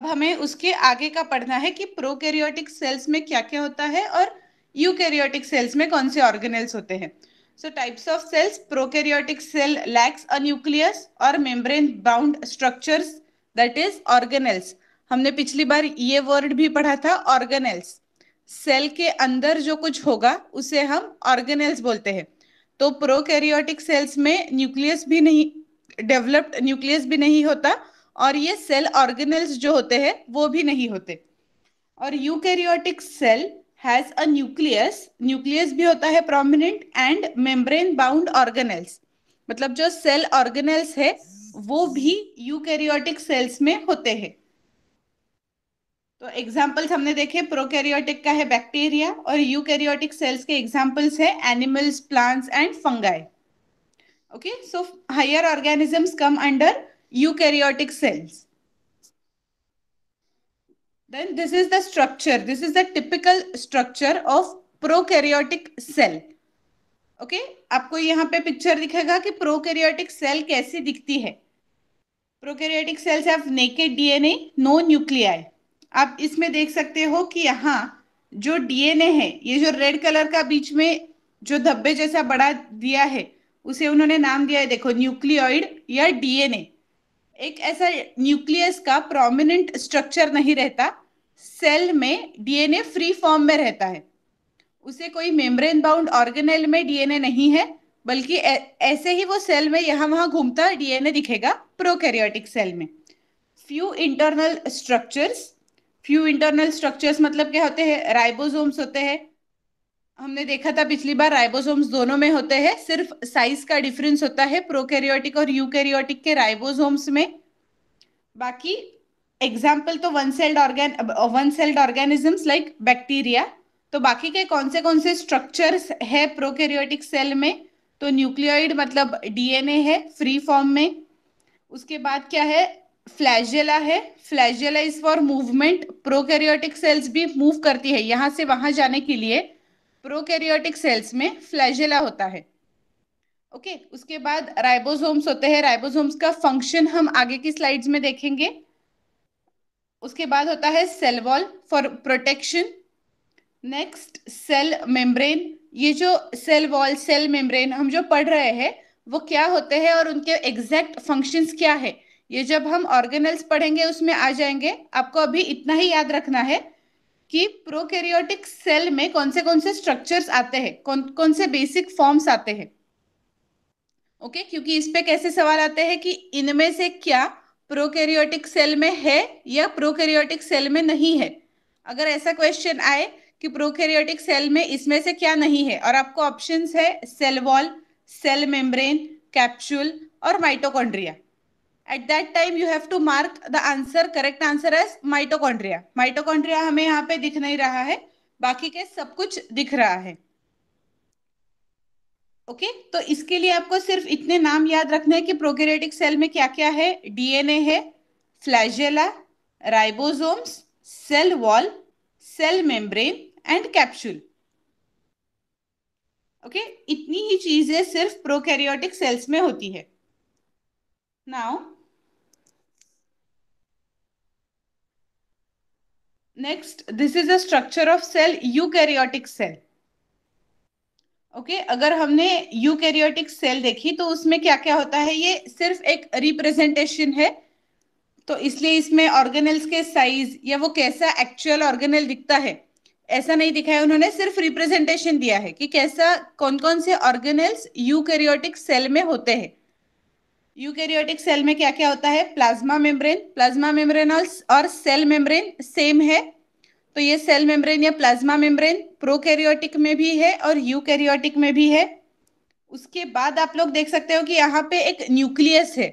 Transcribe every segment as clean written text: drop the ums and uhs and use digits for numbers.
हमें उसके आगे का पढ़ना है कि प्रोकैरियोटिक सेल्स में क्या क्या होता है और यूकैरियोटिक सेल्स में कौन से ऑर्गेनेल्स होते हैं। So types of cells, prokaryotic cell lacks a nucleus और membrane bound structures, that is organelles. हमने पिछली बार ये वर्ड भी पढ़ा था, ऑर्गेनेल्स। सेल के अंदर जो कुछ होगा उसे हम ऑर्गेनेल्स बोलते हैं। तो प्रोकैरियोटिक सेल्स में न्यूक्लियस भी नहीं, डेवलप्ड न्यूक्लियस भी नहीं होता, और ये सेल ऑर्गेनेल्स जो होते हैं वो भी नहीं होते। और eukaryotic cell has a nucleus, nucleus भी होता है prominent, and membrane bound organelles. मतलब जो सेल ऑर्गेनेल्स है वो भी यूकैरियोटिक सेल्स में होते हैं। तो एग्जाम्पल्स हमने देखे, प्रोकैरियोटिक का है बैक्टीरिया, और यूकैरियोटिक सेल्स के एग्जाम्पल्स है animals, plants and fungi. Okay, so higher organisms come under eukaryotic cells. Then this is the structure, this is the typical structure of prokaryotic cell. Okay, आपको यहाँ पे picture दिखेगा कि prokaryotic cell कैसी दिखती है। Prokaryotic cells have naked DNA, no nuclei. आप इसमें देख सकते हो कि यहाँ जो डीएनए है, ये जो रेड कलर का बीच में जो धब्बे जैसा बड़ा दिया है, उसे उन्होंने नाम दिया है, देखो, न्यूक्लियोइड या डीएनए। एक ऐसा न्यूक्लियस का प्रोमिनेंट स्ट्रक्चर नहीं रहता, सेल में डीएनए फ्री फॉर्म में रहता है। उसे कोई मेम्ब्रेन बाउंड ऑर्गेनेल में डीएनए नहीं है, बल्कि ऐसे ही वो सेल में यहाँ वहां घूमता डीएनए दिखेगा प्रोकैरियोटिक सेल में। Few internal structures, few internal structures मतलब क्या होते हैं, राइबोसोम्स होते हैं। हमने देखा था पिछली बार, राइबोसोम्स दोनों में होते हैं, सिर्फ साइज का डिफरेंस होता है प्रोकैरियोटिक और यूकैरियोटिक के राइबोसोम्स में। बाकी एग्जाम्पल तो one sailed organisms like bacteria. तो बाकी के कौन से स्ट्रक्चर्स है प्रोकैरियोटिक सेल में, तो न्यूक्लियोइड मतलब डीएनए है फ्री फॉर्म में। उसके बाद क्या है, फ्लैजेला है, flagella is for movement. Prokaryotic cells भी मूव करती है, यहां से वहां जाने के लिए प्रोकैरियोटिक सेल्स में फ्लैजेला होता है। ओके, उसके बाद राइबोसोम्स होते हैं, राइबोसोम्स का फंक्शन हम आगे की स्लाइड्स में देखेंगे। उसके बाद होता है cell wall for protection. Next cell membrane. ये जो सेल वॉल, सेल मेम्ब्रेन हम जो पढ़ रहे हैं वो क्या होते हैं और उनके एग्जैक्ट फंक्शंस क्या है, ये जब हम ऑर्गेनेल्स पढ़ेंगे उसमें आ जाएंगे। आपको अभी इतना ही याद रखना है कि प्रोकैरियोटिक सेल में कौन से स्ट्रक्चर्स आते हैं, कौन से बेसिक फॉर्म्स आते हैं। ओके, क्योंकि इस पे कैसे सवाल आते हैं कि इनमें से क्या प्रोकैरियोटिक सेल में है या प्रोकैरियोटिक सेल में नहीं है। अगर ऐसा क्वेश्चन आए कि प्रोकैरियोटिक सेल में इसमें से क्या नहीं है, और आपको ऑप्शंस है cell wall, cell membrane, capsule और mitochondria, at that time you have to mark the answer, correct answer as mitochondria. Mitochondria हमें यहाँ पे दिख नहीं रहा है, बाकी के सब कुछ दिख रहा है। ओके, तो इसके लिए आपको सिर्फ इतने नाम याद रखने हैं कि प्रोकैरियोटिक सेल में क्या क्या है। डीएनए है, flagella, ribosomes, cell wall, cell membrane and capsule. Okay, इतनी ही चीजें सिर्फ प्रोकैरियोटिक सेल्स में होती है। Now next, this is the structure of cell eukaryotic cell. Okay, अगर हमने यूकैरियोटिक सेल देखी तो उसमें क्या क्या होता है, ये सिर्फ एक रिप्रेजेंटेशन है। तो इसलिए इसमें ऑर्गेनेल्स के साइज या वो कैसा एक्चुअल ऑर्गेनेल दिखता है ऐसा नहीं दिखाया उन्होंने, सिर्फ रिप्रेजेंटेशन दिया है कि कैसा कौन से ऑर्गेनेल्स यूकैरियोटिक सेल में होते हैं। यूकैरियोटिक सेल में क्या क्या होता है, प्लाज्मा मेम्ब्रेन और सेल मेम्ब्रेन सेम है। तो ये सेल मेम्ब्रेन या प्लाज्मा मेम्ब्रेन प्रोकैरियोटिक में भी है और यूकैरियोटिक में भी है। उसके बाद आप लोग देख सकते हो कि यहाँ पे एक न्यूक्लियस है,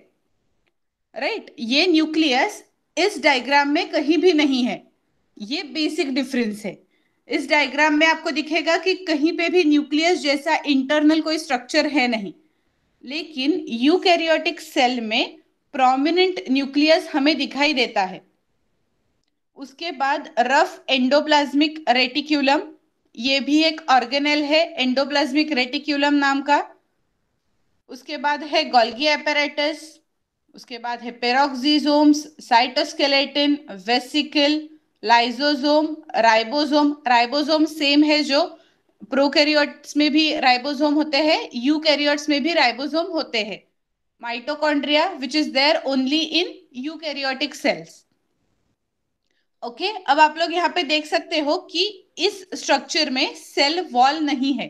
राइट। ये न्यूक्लियस इस डायग्राम में कहीं भी नहीं है, ये बेसिक डिफरेंस है। इस डायग्राम में आपको दिखेगा कि कहीं पे भी न्यूक्लियस जैसा इंटरनल कोई स्ट्रक्चर है नहीं, लेकिन यूकैरियोटिक सेल में प्रोमिनेंट न्यूक्लियस हमें दिखाई देता है। उसके बाद रफ एंडोप्लाज्मिक रेटिक्यूलम, ये भी एक ऑर्गेनेल है, एंडोप्लाज्मिक रेटिक्यूलम नाम का। उसके बाद है गोल्गी एपेरेटस, उसके बाद है peroxisomes, cytoskeleton, vesicle, lysosome, ribosome. Ribosome same है जो प्रोकैरियोट्स में भी राइबोसोम होते हैं, यूकैरियोट्स में भी राइबोसोम होते हैं। Mitochondria which is there only in eukaryotic cells. Okay, अब आप लोग यहाँ पे देख सकते हो कि इस स्ट्रक्चर में सेल वॉल नहीं है।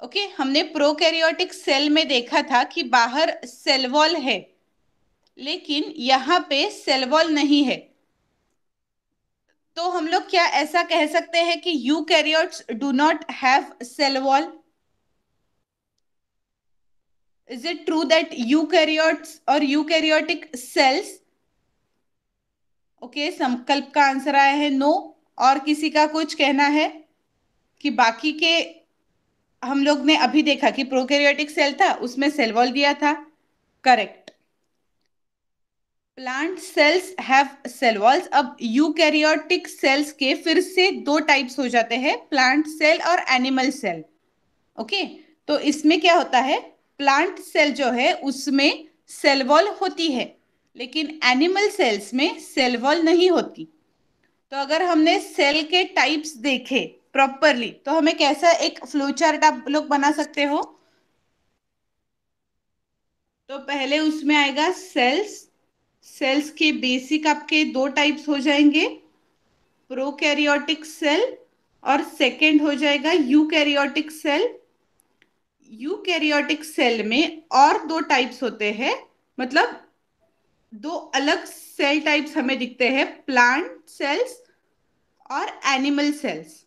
ओके, हमने प्रोकैरियोटिक सेल में देखा था कि बाहर सेल वॉल है, लेकिन यहाँ पे सेल वॉल नहीं है। तो हम लोग क्या ऐसा कह सकते हैं कि eukaryotes do not have cell wall? Is it true that eukaryotes और यूकैरियोटिक सेल्स? ओके, संकल्प का आंसर आया है नो। और किसी का कुछ कहना है कि बाकी के, हम लोग ने अभी देखा कि प्रोकैरियोटिक सेल था उसमें सेल वॉल दिया था। Correct, plant cells have cell walls. अब यूकैरियोटिक सेल्स के फिर से दो टाइप्स हो जाते हैं, प्लांट सेल और एनिमल सेल। ओके, तो इसमें क्या होता है, प्लांट सेल जो है उसमें सेल वॉल होती है, लेकिन एनिमल सेल्स में सेल वॉल नहीं होती। तो अगर हमने सेल के टाइप्स देखे प्रॉपरली तो हमें कैसा एक फ्लो चार्ट आप लोग बना सकते हो? तो पहले उसमें आएगा सेल्स। सेल्स के बेसिक आपके दो टाइप्स हो जाएंगे, प्रोकैरियोटिक सेल और सेकंड हो जाएगा यूकैरियोटिक सेल। यूकैरियोटिक सेल में और दो टाइप्स होते हैं, मतलब दो अलग सेल टाइप्स हमें दिखते हैं, प्लांट सेल्स और एनिमल सेल्स।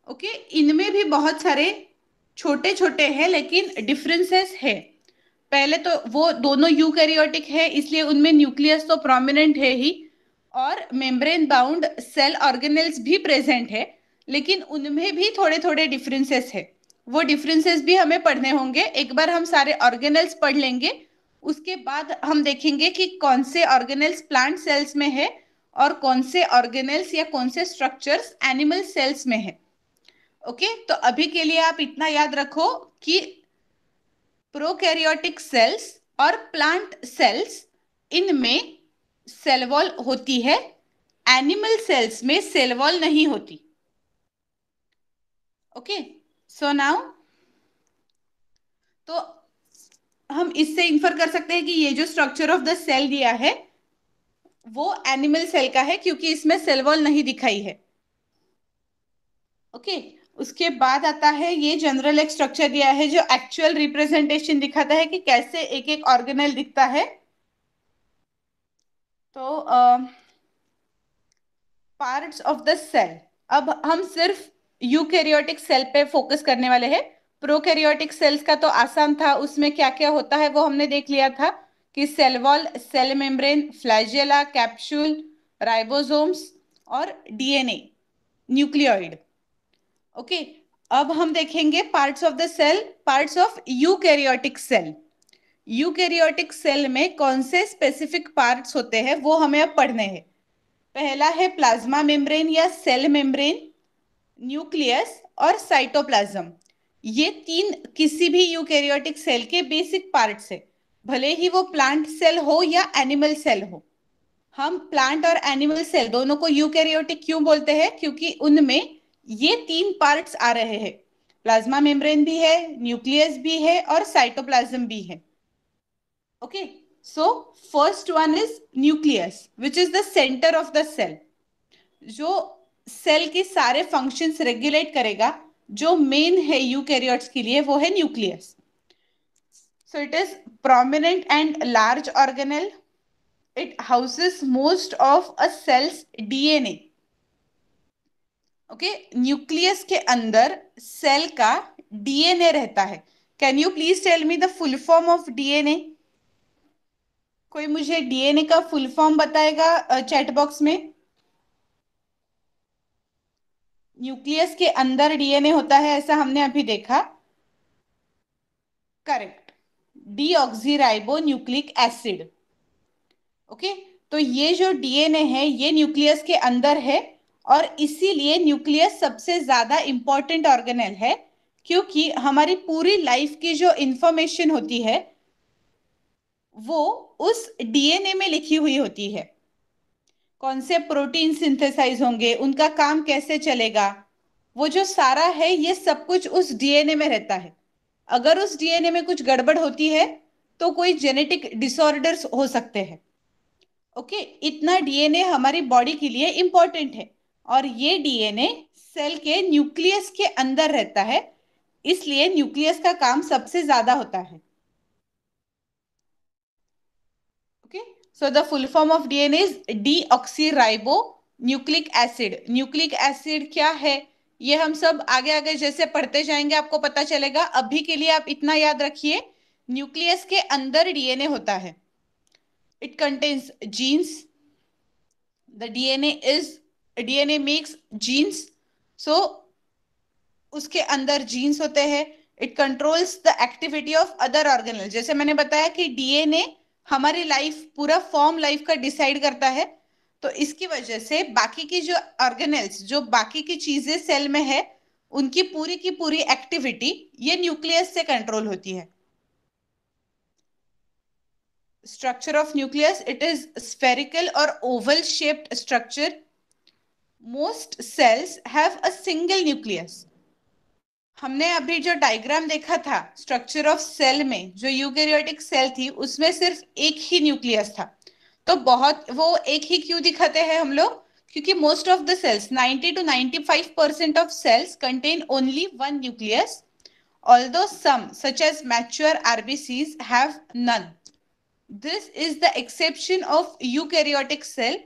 ओके, इनमें भी बहुत सारे छोटे छोटे हैं लेकिन डिफरेंसेस है। पहले तो वो दोनों यूकैरियोटिक है इसलिए उनमें न्यूक्लियस तो प्रोमिनेंट है ही, और मेम्ब्रेन बाउंड सेल ऑर्गेनेल्स भी प्रेजेंट है, लेकिन उनमें भी थोड़े थोड़े डिफरेंसेस है। वो डिफरेंसेस भी हमें पढ़ने होंगे। एक बार हम सारे ऑर्गेनेल्स पढ़ लेंगे, उसके बाद हम देखेंगे कि कौन से ऑर्गेनेल्स प्लांट सेल्स में है और कौन से ऑर्गेनेल्स या कौन से स्ट्रक्चर्स एनिमल सेल्स में है। ओके, तो अभी के लिए आप इतना याद रखो कि प्रोकैरियोटिक सेल्स और प्लांट सेल्स, इनमें सेल वॉल होती है, एनिमल सेल्स में सेल वॉल नहीं होती। ओके, सो नाउ तो हम इससे इन्फर कर सकते हैं कि ये जो स्ट्रक्चर ऑफ द सेल दिया है वो एनिमल सेल का है क्योंकि इसमें सेल वॉल नहीं दिखाई है। ओके, उसके बाद आता है ये जनरल एक स्ट्रक्चर दिया है जो एक्चुअल रिप्रेजेंटेशन दिखाता है कि कैसे एक एक ऑर्गेनेल दिखता है। तो पार्ट्स ऑफ द सेल, अब हम सिर्फ यूकैरियोटिक सेल पे फोकस करने वाले हैं। प्रोकैरियोटिक सेल्स का तो आसान था, उसमें क्या क्या होता है वो हमने देख लिया था कि cell wall, cell membrane, flagella, capsule, ribosomes और डीएनए, न्यूक्लियोइड। ओके, अब हम देखेंगे parts of the cell, parts of eukaryotic cell. Eukaryotic cell में कौन से स्पेसिफिक पार्ट्स होते हैं वो हमें अब पढ़ने हैं। पहला है प्लाज्मा मेम्ब्रेन या सेल मेम्ब्रेन, न्यूक्लियस और साइटोप्लाज्म। ये तीन किसी भी यूकैरियोटिक सेल के बेसिक पार्ट्स है, भले ही वो प्लांट सेल हो या एनिमल सेल हो। हम प्लांट और एनिमल सेल दोनों को यूकैरियोटिक क्यों बोलते हैं? क्योंकि उनमें ये तीन पार्ट्स आ रहे हैं, प्लाज्मा मेम्ब्रेन भी है, न्यूक्लियस भी है और साइटोप्लाज्म भी है। Okay, so first one is nucleus which is the centre of the cell, जो सेल के सारे फंक्शंस रेगुलेट करेगा। जो मेन है यूकैरियोट्स के लिए वो है nucleus. So it is prominent and large organelle. It houses most of a cell's DNA. Okay, nucleus के अंदर सेल का डीएनए रहता है। Can you please tell me the full form of DNA? कोई मुझे डीएनए का फुल फॉर्म बताएगा chat box में? न्यूक्लियस के अंदर डीएनए होता है ऐसा हमने अभी देखा। Correct, deoxyribonucleic acid. Okay, तो ये जो डीएनए है ये न्यूक्लियस के अंदर है, और इसीलिए न्यूक्लियस सबसे ज्यादा इंपॉर्टेंट ऑर्गेनेल है, क्योंकि हमारी पूरी लाइफ की जो इंफॉर्मेशन होती है वो उस डीएनए में लिखी हुई होती है। कौन से प्रोटीन सिंथेसाइज होंगे, उनका काम कैसे चलेगा, वो जो सारा है ये सब कुछ उस डीएनए में रहता है। अगर उस डीएनए में कुछ गड़बड़ होती है तो कोई जेनेटिक डिसऑर्डर्स हो सकते हैं। ओके, इतना डीएनए हमारी बॉडी के लिए इंपॉर्टेंट है। और ये डीएनए सेल के न्यूक्लियस के अंदर रहता है, इसलिए न्यूक्लियस का काम सबसे ज्यादा होता है। Okay, so the full form of DNA is deoxyribo nucleic acid. Nucleic acid क्या है, ये हम सब आगे आगे जैसे पढ़ते जाएंगे आपको पता चलेगा। अभी के लिए आप इतना याद रखिए, न्यूक्लियस के अंदर डीएनए होता है। It contains genes, the DNA makes genes. So उसके अंदर जीन्स होते हैं। It controls the activity of other organelle. जैसे मैंने बताया कि डीएनए हमारी लाइफ, पूरा फॉर्म लाइफ का डिसाइड करता है। तो इसकी वजह से बाकी की जो ऑर्गेनल्स, जो बाकी की चीजें सेल में है, उनकी की पूरी एक्टिविटी ये न्यूक्लियस से कंट्रोल होती है। Structure of nucleus, it is spherical और oval shaped structure. Most cells have a single nucleus. हमने अभी जो डायग्राम देखा था स्ट्रक्चर ऑफ सेल में, जो यूकेरियोटिक सेल थी उसमें सिर्फ एक ही न्यूक्लियस था। तो बहुत, वो एक ही क्यों दिखाते हैं हम लोग, क्योंकि most of the cells, 90 to 95% of cells contain only one nucleus, although some such as mature RBCs have none. This is the exception of eukaryotic cell.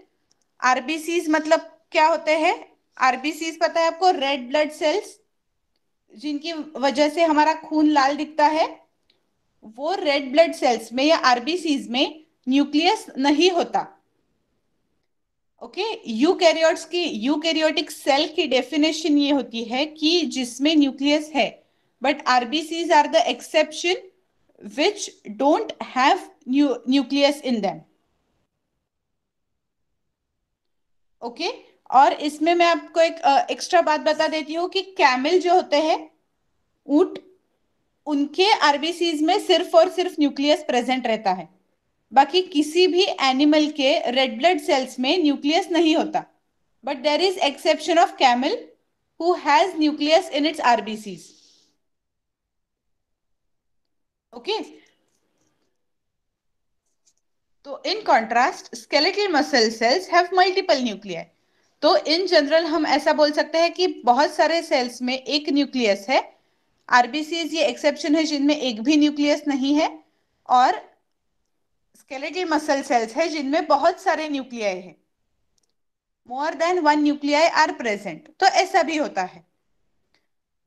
RBCs मतलब क्या होते हैं? RBCs पता है आपको, रेड ब्लड सेल्स, जिनकी वजह से हमारा खून लाल दिखता है। वो रेड ब्लड सेल्स में या आरबीसीज में न्यूक्लियस नहीं होता। ओके, यूकैरियोटिक सेल की डेफिनेशन ये होती है कि जिसमें न्यूक्लियस है, but RBCs are the exception which don't have nucleus in them. Okay, और इसमें मैं आपको एक एक्स्ट्रा बात बता देती हूँ कि कैमल जो होते हैं, ऊंट, उनके आरबीसीज में सिर्फ और सिर्फ न्यूक्लियस प्रेजेंट रहता है। बाकी किसी भी एनिमल के रेड ब्लड सेल्स में न्यूक्लियस नहीं होता। But there is exception of camel who has nucleus in its RBCs. Okay, तो in contrast skeletal muscle cells have multiple nuclear. तो इन जनरल हम ऐसा बोल सकते हैं कि बहुत सारे सेल्स में एक न्यूक्लियस है। आरबीसीज ये एक्सेप्शन है जिनमें एक भी न्यूक्लियस नहीं है, और स्केलेटल मसल सेल्स है जिनमें बहुत सारे न्यूक्लियाई है, more than one nuclei are present. तो ऐसा भी होता है।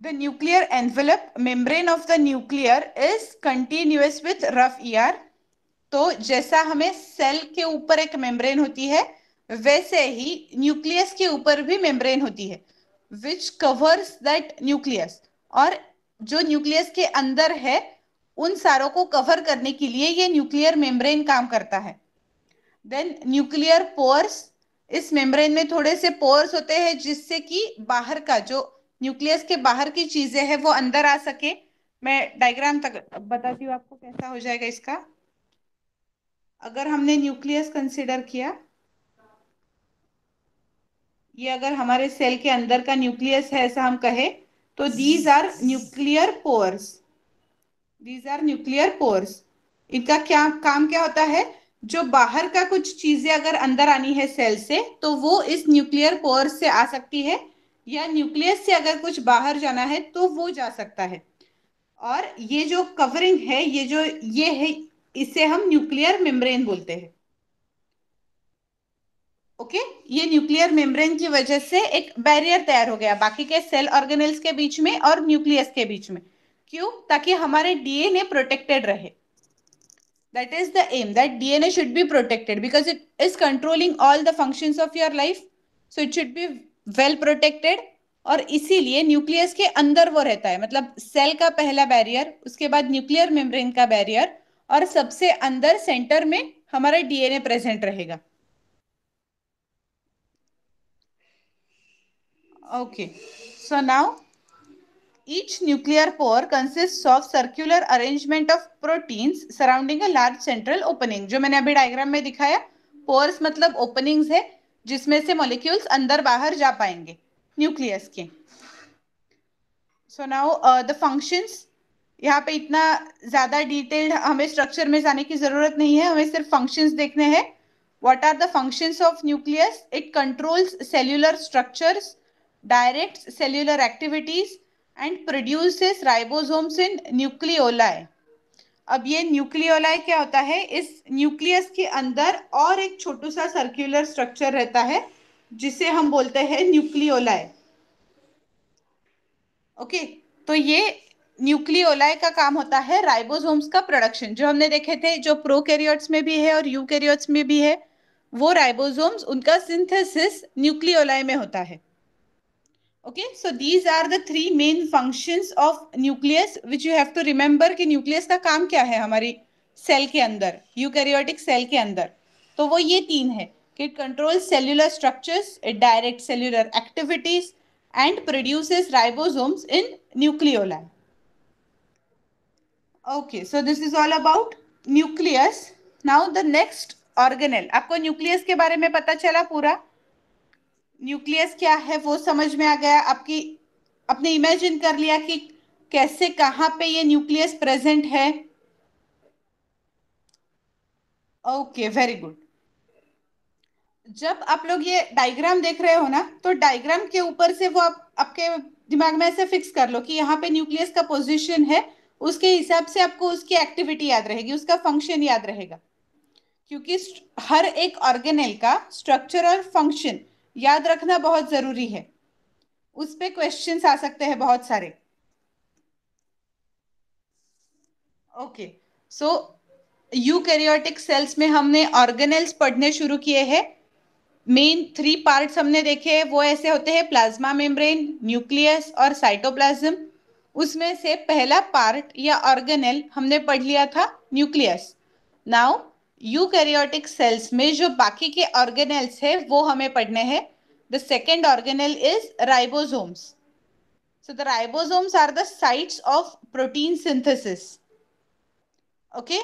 The nuclear envelope membrane of the nuclear is continuous with rough ER. तो जैसा हमें सेल के ऊपर एक मेम्ब्रेन होती है, वैसे ही न्यूक्लियस के ऊपर भी मेम्ब्रेन होती है विच कवर्स दैट न्यूक्लियस। और जो न्यूक्लियस के अंदर है उन सारों को कवर करने के लिए ये न्यूक्लियर मेम्ब्रेन काम करता है। देन न्यूक्लियर पोर्स, इस मेम्ब्रेन में थोड़े से पोर्स होते हैं जिससे कि बाहर का जो न्यूक्लियस के बाहर की चीजें हैं वो अंदर आ सके। मैं डायग्राम तक बताती हूँ आपको कैसा हो जाएगा इसका। अगर हमने न्यूक्लियस कंसिडर किया, ये अगर हमारे सेल के अंदर का न्यूक्लियस है ऐसा हम कहे, तो these are nuclear pores. These are nuclear pores. इनका क्या काम, क्या होता है, जो बाहर का कुछ चीजें अगर अंदर आनी है सेल से तो वो इस न्यूक्लियर पोर्स से आ सकती है, या न्यूक्लियस से अगर कुछ बाहर जाना है तो वो जा सकता है। और ये जो कवरिंग है, ये है, इसे हम न्यूक्लियर मेम्ब्रेन बोलते हैं। ओके, ये न्यूक्लियर मेम्ब्रेन की वजह से एक बैरियर तैयार हो गया बाकी के सेल ऑर्गेनेल्स के बीच में और न्यूक्लियस के बीच में। क्यों? ताकि हमारे डीएनए प्रोटेक्टेड रहे। That is the aim, that DNA should be protected because it is controlling all the functions of your life. So it should be well protected. और इसीलिए न्यूक्लियस के अंदर वो रहता है, मतलब सेल का पहला बैरियर, उसके बाद न्यूक्लियर मेम्ब्रेन का बैरियर, और सबसे अंदर सेंटर में हमारा डीएनए प्रेजेंट रहेगा। Okay, so now Each nuclear pore consists of circular arrangement of proteins surrounding a large central opening. जो मैंने अभी डायग्राम में दिखाया, pores मतलब openings है जिसमें से molecules अंदर बाहर जा पाएंगे न्यूक्लियस के. So now the functions. यहाँ पे इतना ज्यादा डिटेल्ड हमें स्ट्रक्चर में जाने की जरूरत नहीं है, हमें सिर्फ फंक्शंस देखने हैं. What are the functions of nucleus? It controls cellular structures, direct cellular activities and produces ribosomes in nucleoli. अब ये न्यूक्लियोलाई क्या होता है? इस न्यूक्लियस के अंदर और एक छोटू सा सर्कुलर स्ट्रक्चर रहता है जिसे हम बोलते हैं न्यूक्लियोलाई. ओके, तो ये न्यूक्लियोलाई का काम होता है राइबोसोम्स का प्रोडक्शन. जो हमने देखे थे, जो प्रोकैरियोट्स में भी है और यूकैरियोट्स में भी है, वो राइबोसोम्स, उनका सिंथेसिस न्यूक्लियोलाई में होता है. Okay, so these are the three main functions of nucleus which you have to remember कि न्यूक्लियस का काम क्या है हमारी सेल के अंदर, यूकैरियोटिक सेल के अंदर. तो वो ये तीन है कि it controls cellular structures, it direct cellular activities and produces ribosomes in nucleoli. Okay, so this is all about nucleus. Now the next organelle. आपको न्यूक्लियस के बारे में पता चला पूरा? न्यूक्लियस क्या है वो समझ में आ गया आपकी? आपने इमेजिन कर लिया कि कैसे, कहाँ पे ये न्यूक्लियस प्रेजेंट है? Okay, very good. जब आप लोग ये डायग्राम देख रहे हो ना, तो डायग्राम के ऊपर से वो आप आपके दिमाग में ऐसे फिक्स कर लो कि यहाँ पे न्यूक्लियस का पोजीशन है, उसके हिसाब से आपको उसकी एक्टिविटी याद रहेगी, उसका फंक्शन याद रहेगा. क्योंकि हर एक ऑर्गेनेल का स्ट्रक्चर और फंक्शन याद रखना बहुत जरूरी है. उस पे क्वेश्चंस आ सकते हैं बहुत सारे. ओके, सो यूकैरियोटिक सेल्स में हमने ऑर्गेनेल्स पढ़ने शुरू किए हैं. मेन थ्री पार्ट्स हमने देखे, वो ऐसे होते हैं: प्लाज्मा मेम्ब्रेन, न्यूक्लियस और साइटोप्लाज्म. उसमें से पहला पार्ट या ऑर्गेनेल हमने पढ़ लिया था न्यूक्लियस. नाउ यूकैरियोटिक सेल्स में जो बाकी के ऑर्गेनेल्स है वो हमें पढ़ने हैं. The second organelle is ribosomes. So the ribosomes are the sites of protein synthesis. Okay,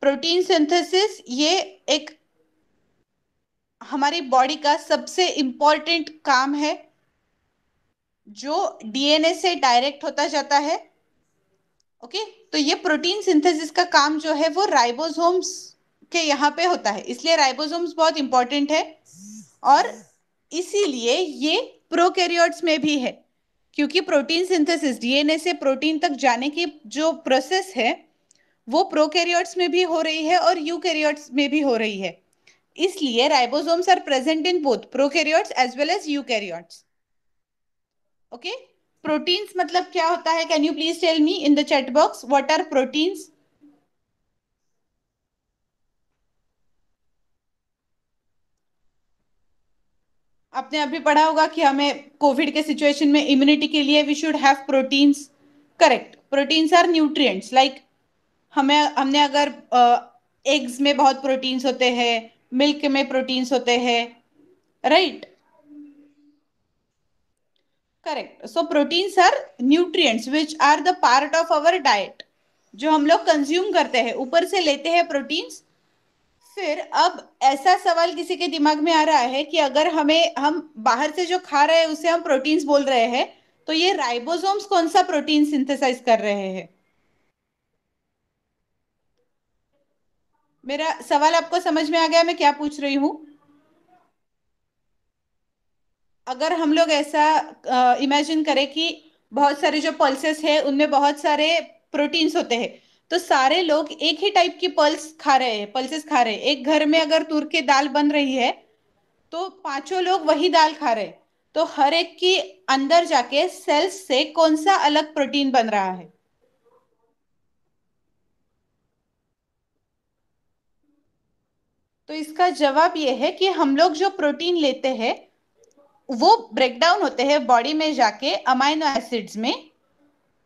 protein synthesis ये एक हमारी बॉडी का सबसे इंपॉर्टेंट काम है जो डीएनए से डायरेक्ट होता जाता है. ओके, तो ये प्रोटीन सिंथेसिस का काम जो है वो राइबोसोम्स के यहाँ पे होता है, इसलिए राइबोसोम्स बहुत इंपॉर्टेंट है. और इसीलिए ये प्रोकैरियोट्स में भी है, क्योंकि प्रोटीन सिंथेसिस, डीएनए से प्रोटीन तक जाने की जो प्रोसेस है वो प्रोकैरियोट्स में भी हो रही है और यूकैरियोट्स में भी हो रही है. इसलिए ribosomes are present in both prokaryotes as well as eukaryotes. Okay, proteins मतलब क्या होता है? Can you please tell me in the chat box what are proteins? आपने अभी पढ़ा होगा कि हमें कोविड के सिचुएशन में इम्यूनिटी के लिए we should have proteins. Correct, proteins are nutrients. Like हमने अगर एग्स में बहुत प्रोटीन्स होते हैं, मिल्क में प्रोटीन्स होते हैं, right? Correct. So proteins are nutrients which are the part of our diet, जो हम लोग कंज्यूम करते हैं, ऊपर से लेते हैं प्रोटीन्स. फिर अब ऐसा सवाल किसी के दिमाग में आ रहा है कि अगर हम बाहर से जो खा रहे हैं उसे हम प्रोटीन्स बोल रहे हैं, तो ये राइबोसोम्स कौन सा प्रोटीन सिंथेसाइज कर रहे हैं? मेरा सवाल आपको समझ में आ गया मैं क्या पूछ रही हूँ? अगर हम लोग ऐसा इमेजिन करें कि बहुत सारे जो पल्सेस है उनमें बहुत सारे प्रोटीन्स होते हैं, तो सारे लोग एक ही टाइप की पल्सेस खा रहे हैं. एक घर में अगर तूर की दाल बन रही है तो पांचों लोग वही दाल खा रहे हैं, तो हर एक की अंदर जाके सेल्स से कौन सा अलग प्रोटीन बन रहा है? तो इसका जवाब यह है कि हम लोग जो प्रोटीन लेते हैं वो ब्रेक डाउन होते हैं बॉडी में जाके अमाइनो एसिड्स में,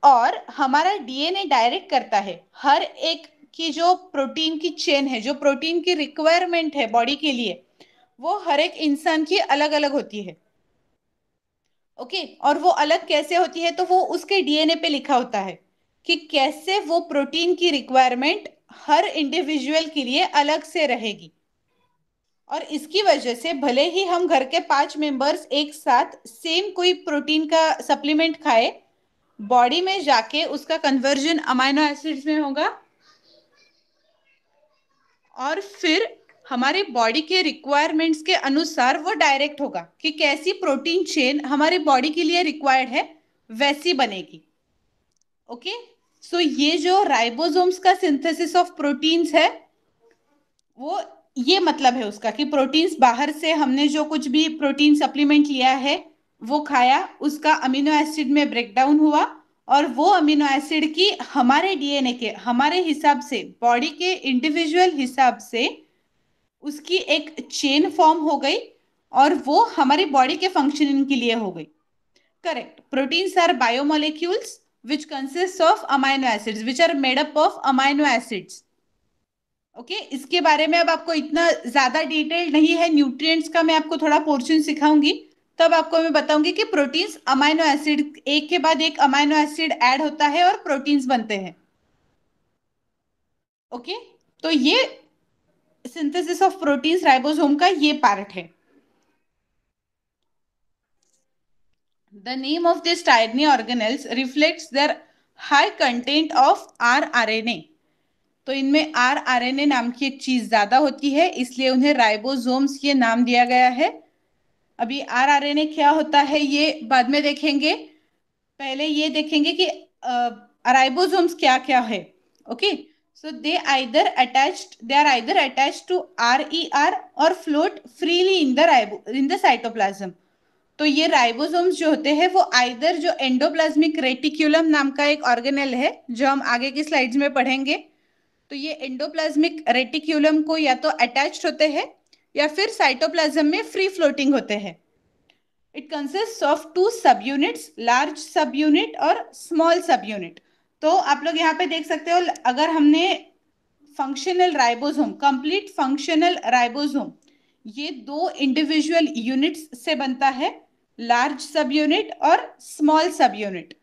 और हमारा डीएनए डायरेक्ट करता है हर एक की जो प्रोटीन की चेन है, जो प्रोटीन की रिक्वायरमेंट है बॉडी के लिए, वो हर एक इंसान की अलग अलग होती है. ओके, और वो अलग कैसे होती है, तो वो उसके डीएनए पे लिखा होता है कि कैसे वो प्रोटीन की रिक्वायरमेंट हर इंडिविजुअल के लिए अलग से रहेगी। और इसकी वजह से भले ही हम घर के 5 मेंबर्स एक साथ सेम कोई प्रोटीन का सप्लीमेंट खाए, बॉडी में जाके उसका कन्वर्जन अमाइनो एसिड्स में होगा और फिर हमारी बॉडी के रिक्वायरमेंट्स के अनुसार वो डायरेक्ट होगा कि कैसी प्रोटीन चेन हमारी बॉडी के लिए रिक्वायर्ड है वैसी बनेगी। ओके, सो ये जो राइबोसोम्स का सिंथेसिस ऑफ प्रोटीन्स है, वो ये मतलब है उसका कि प्रोटीन्स बाहर से हमने जो कुछ भी प्रोटीन सप्लीमेंट लिया है वो खाया, उसका अमीनो एसिड में ब्रेकडाउन हुआ और वो अमीनो एसिड की हमारे डीएनए के हमारे हिसाब से बॉडी के इंडिविजुअल हिसाब से उसकी एक चेन फॉर्म हो गई और वो हमारी बॉडी के फंक्शनिंग के लिए हो गई। Correct, proteins are biomolecules which consists of amino acids which are made up of amino acids। Okay, इसके बारे में अब आपको इतना ज्यादा डिटेल नहीं है, न्यूट्रिएंट्स का मैं आपको थोड़ा पोर्शन सिखाऊंगी, तब आपको मैं बताऊंगी कि प्रोटीन्स अमाइनो एसिड एक के बाद एक अमाइनो एसिड ऐड होता है और प्रोटीन्स बनते हैं। ओके, तो ये सिंथेसिस ऑफ प्रोटीन्स राइबोसोम का ये पार्ट है। The name of these tiny organelles reflects their high content of rRNA। तो इनमें rRNA नाम की एक चीज ज्यादा होती है, इसलिए उन्हें राइबोसोम्स ये नाम दिया गया है। अभी rRNA क्या होता है ये बाद में देखेंगे, पहले ये देखेंगे कि राइबोसोम्स क्या क्या है। Okay, so they are either attached to RER और float freely in the cytoplasm. तो ये राइबोसोम्स जो होते हैं वो आइदर जो एंडोप्लाज्मिक रेटिक्यूलम नाम का एक ऑर्गेनेल है जो हम आगे की स्लाइड्स में पढ़ेंगे, तो ये एंडोप्लाज्मिक रेटिक्यूलम को या तो अटैच्ड होते हैं या फिर साइटोप्लाज्म में फ्री फ्लोटिंग होते हैं। इट कंसिस्ट ऑफ 2 सब यूनिट्स, लार्ज सब यूनिट और स्मॉल सब यूनिट। तो आप लोग यहाँ पे देख सकते हो, अगर हमने functional ribosome, complete functional ribosome ये 2 इंडिविजुअल यूनिट्स से बनता है, लार्ज सब यूनिट और small subunit.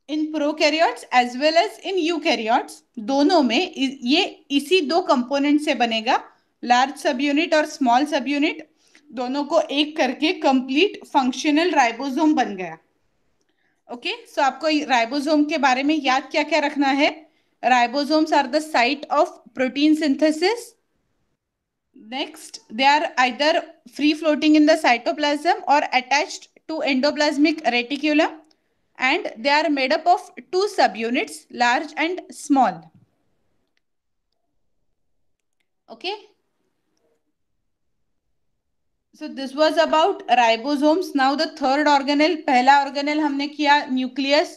In prokaryotes as well as in eukaryotes दोनों में ये इसी 2 कंपोनेंट से बनेगा, लार्ज सब यूनिट और स्मॉल सब यूनिट दोनों को एक करके कंप्लीट फंक्शनल राइबोसोम बन गया। ओके, सो आपको राइबोसोम के बारे में याद क्या क्या रखना है। Ribosomes are the site of protein synthesis. Next, they are either free floating in the cytoplasm or attached to endoplasmic reticulum, and they are made up of 2 subunits, large and small. Okay. So this was about ribosomes. Now the third organelle, पहला organelle हमने किया nucleus,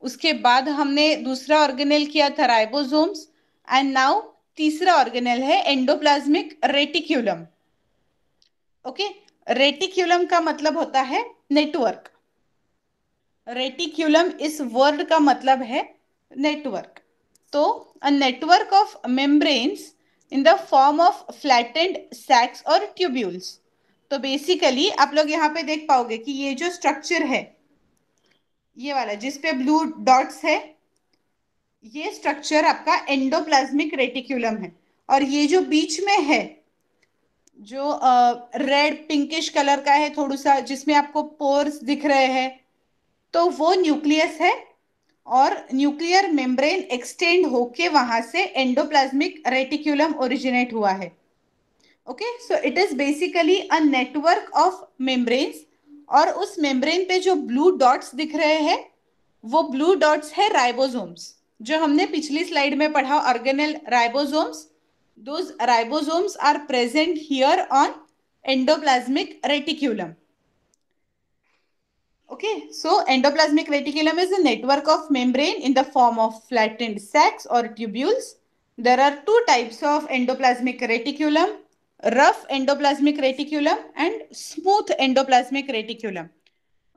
उसके बाद हमने दूसरा organelle किया था ribosomes, and now तीसरा ऑर्गेनेल है एंडोप्लाज्मिक रेटिक्यूलम। ओके, रेटिक्यूलम का मतलब होता है नेटवर्क। रेटिक्यूलम इस वर्ड का मतलब है नेटवर्क। तो a network of membranes in the form of flattened sacs और ट्यूब्यूल्स। तो बेसिकली आप लोग यहाँ पे देख पाओगे कि ये जो स्ट्रक्चर है ये वाला जिसपे ब्लू डॉट्स है, ये स्ट्रक्चर आपका एंडोप्लाज्मिक रेटिक्यूलम है। और ये जो बीच में है जो रेड पिंकिश कलर का है थोड़ा सा, जिसमें आपको पोर्स दिख रहे हैं, तो वो न्यूक्लियस है और न्यूक्लियर मेम्ब्रेन एक्सटेंड होके वहां से एंडोप्लाज्मिक रेटिक्यूलम ओरिजिनेट हुआ है। Okay, so it is basically a network of membranes, और उस मेम्ब्रेन पे जो ब्लू डॉट्स दिख रहे हैं वो ब्लू डॉट्स है राइबोसोम्स, जो हमने पिछली स्लाइड में पढ़ा organelle ribosomes. Those ribosomes are present here on endoplasmic reticulum. Okay, so endoplasmic reticulum is a network of membrane in the form of flattened sacs or tubules. There are 2 types of endoplasmic reticulum, rough endoplasmic reticulum and smooth endoplasmic reticulum.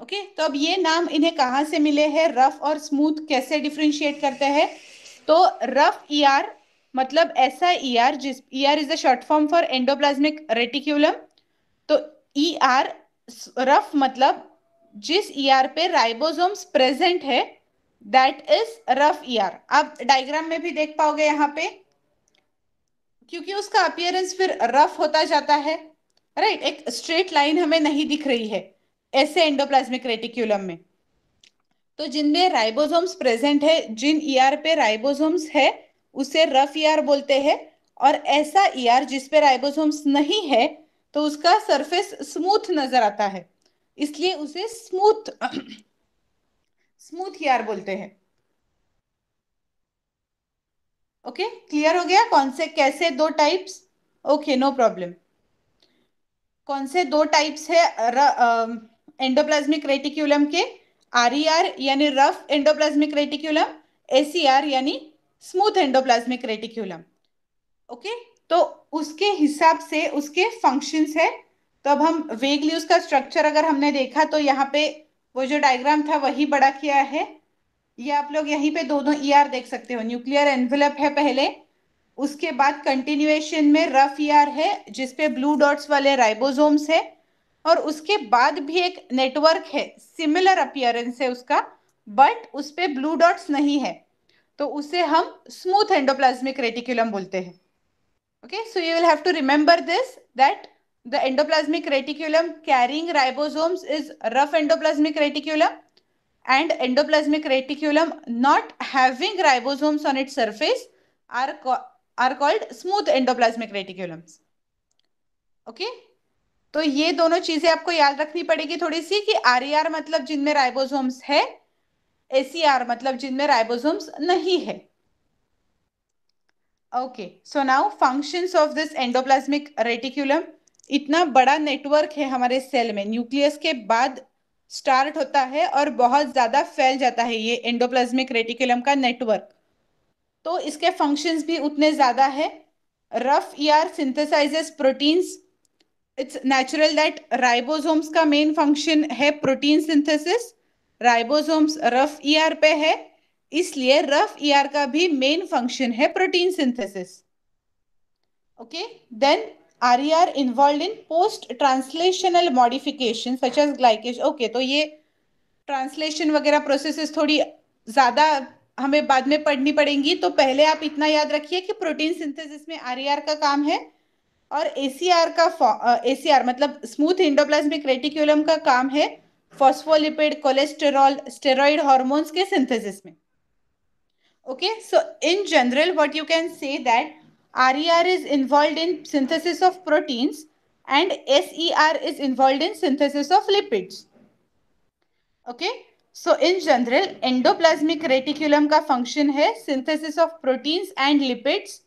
Okay, तो अब ये नाम इन्हें कहाँ से मिले हैं, rough और स्मूथ कैसे डिफ्रेंशिएट करते हैं। तो रफ ईआर मतलब ऐसा ईआर जिस ER is the short form for endoplasmic reticulum. तो ईआर रफ मतलब जिस ईआर पे राइबोसोम्स प्रेजेंट है दैट इज रफ ईआर। आप डायग्राम में भी देख पाओगे यहाँ पे, क्योंकि उसका अपीयरेंस फिर रफ होता जाता है, राइट। एक स्ट्रेट लाइन हमें नहीं दिख रही है ऐसे एंडोप्लाज्मिक रेटिक्यूलम में। तो जिनमें राइबोसोम्स प्रेजेंट है, जिन ईआर पे राइबोसोम्स है, उसे रफ ईआर बोलते हैं। और ऐसा ईआर जिस पे राइबोसोम्स नहीं है तो उसका सरफेस स्मूथ नजर आता है, इसलिए उसे स्मूथ स्मूथ ईआर बोलते हैं। ओके, क्लियर हो गया कौन से कैसे दो टाइप्स? Okay, no problem. कौन से दो टाइप्स है एंडोप्लाज्मिक रेटिक्यूलम के? आरईआर यानी रफ एंडोप्लाज्मिक रेटिक्यूलम, एसईआर यानी स्मूथ एंडोप्लाज्मिक रेटिक्यूलम। ओके, तो उसके हिसाब से उसके फंक्शंस है। तो अब हम वेगली उसका स्ट्रक्चर अगर हमने देखा तो यहाँ पे वो जो डायग्राम था वही बड़ा किया है। ये आप लोग यहीं पे दोनों ईआर देख सकते हो। न्यूक्लियर एनवेलप है पहले, उसके बाद कंटिन्यूएशन में रफ ईआर है जिसपे ब्लू डॉट्स वाले राइबोसोम्स है, और उसके बाद भी एक नेटवर्क है, सिमिलर अपीयरेंस है उसका, बट उस पे ब्लू डॉट्स नहीं है, तो उसे हम स्मूथ एंडोप्लाज्मिक रेटिकुलम बोलते हैं। Okay, so you will have to remember this that the endoplasmic reticulum carrying ribosomes is rough endoplasmic reticulum, and endoplasmic reticulum not having ribosomes on its surface are are called smooth endoplasmic reticulums. Okay, तो ये दोनों चीजें आपको याद रखनी पड़ेगी थोड़ी सी, कि आरईआर मतलब जिनमें राइबोसोम्स है, एसीआर मतलब जिनमें राइबोसोम्स नहीं है। Okay, so now functions of this endoplasmic reticulum. इतना बड़ा नेटवर्क है हमारे सेल में, न्यूक्लियस के बाद स्टार्ट होता है और बहुत ज्यादा फैल जाता है ये एंडोप्लाज्मिक रेटिकुलम का नेटवर्क, तो इसके फंक्शंस भी उतने ज्यादा है। Rough ER synthesises proteins. It's natural that ribosomes का मेन फंक्शन है protein synthesis, ribosomes rough ER पे है, इसलिए रफ ईआर का भी मेन फंक्शन है protein synthesis. Okay, then RER involve in post translational modification such as ग्लाइकेज। Okay, तो ये ट्रांसलेशन वगैरह प्रोसेसेस थोड़ी ज्यादा हमें बाद में पढ़नी पड़ेंगी, तो पहले आप इतना याद रखिए कि प्रोटीन सिंथेसिस में RER का काम है, और ACR का ACR मतलब स्मूथ एंडोप्लाज्मिक रेटिकुलम का काम है फॉस्फोलिपिड, कोलेस्टेरॉल, स्टेरॉइड हार्मोन्स के सिंथेसिस में। Okay, so in general, what you can say that RER is involved in synthesis of proteins and SER is involved in synthesis of lipids. Okay, so in general, endoplasmic reticulum का function है synthesis of proteins and lipids.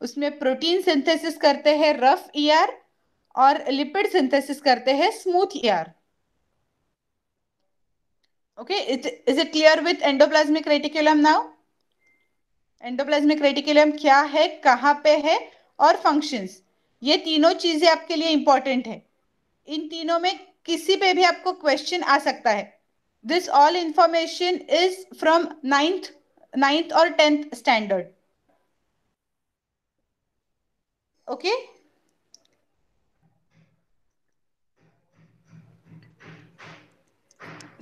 उसमें protein synthesis करते हैं rough ER और lipid synthesis करते हैं smooth ER. Okay, is it clear with endoplasmic reticulum now? Endoplasmic reticulum क्या है, कहाँ पे है, और फंक्शंस, ये तीनों चीजें आपके लिए इंपॉर्टेंट है। इन तीनों में किसी पे भी आपको क्वेश्चन आ सकता है। This all information is from ninth और 10th standard. Okay,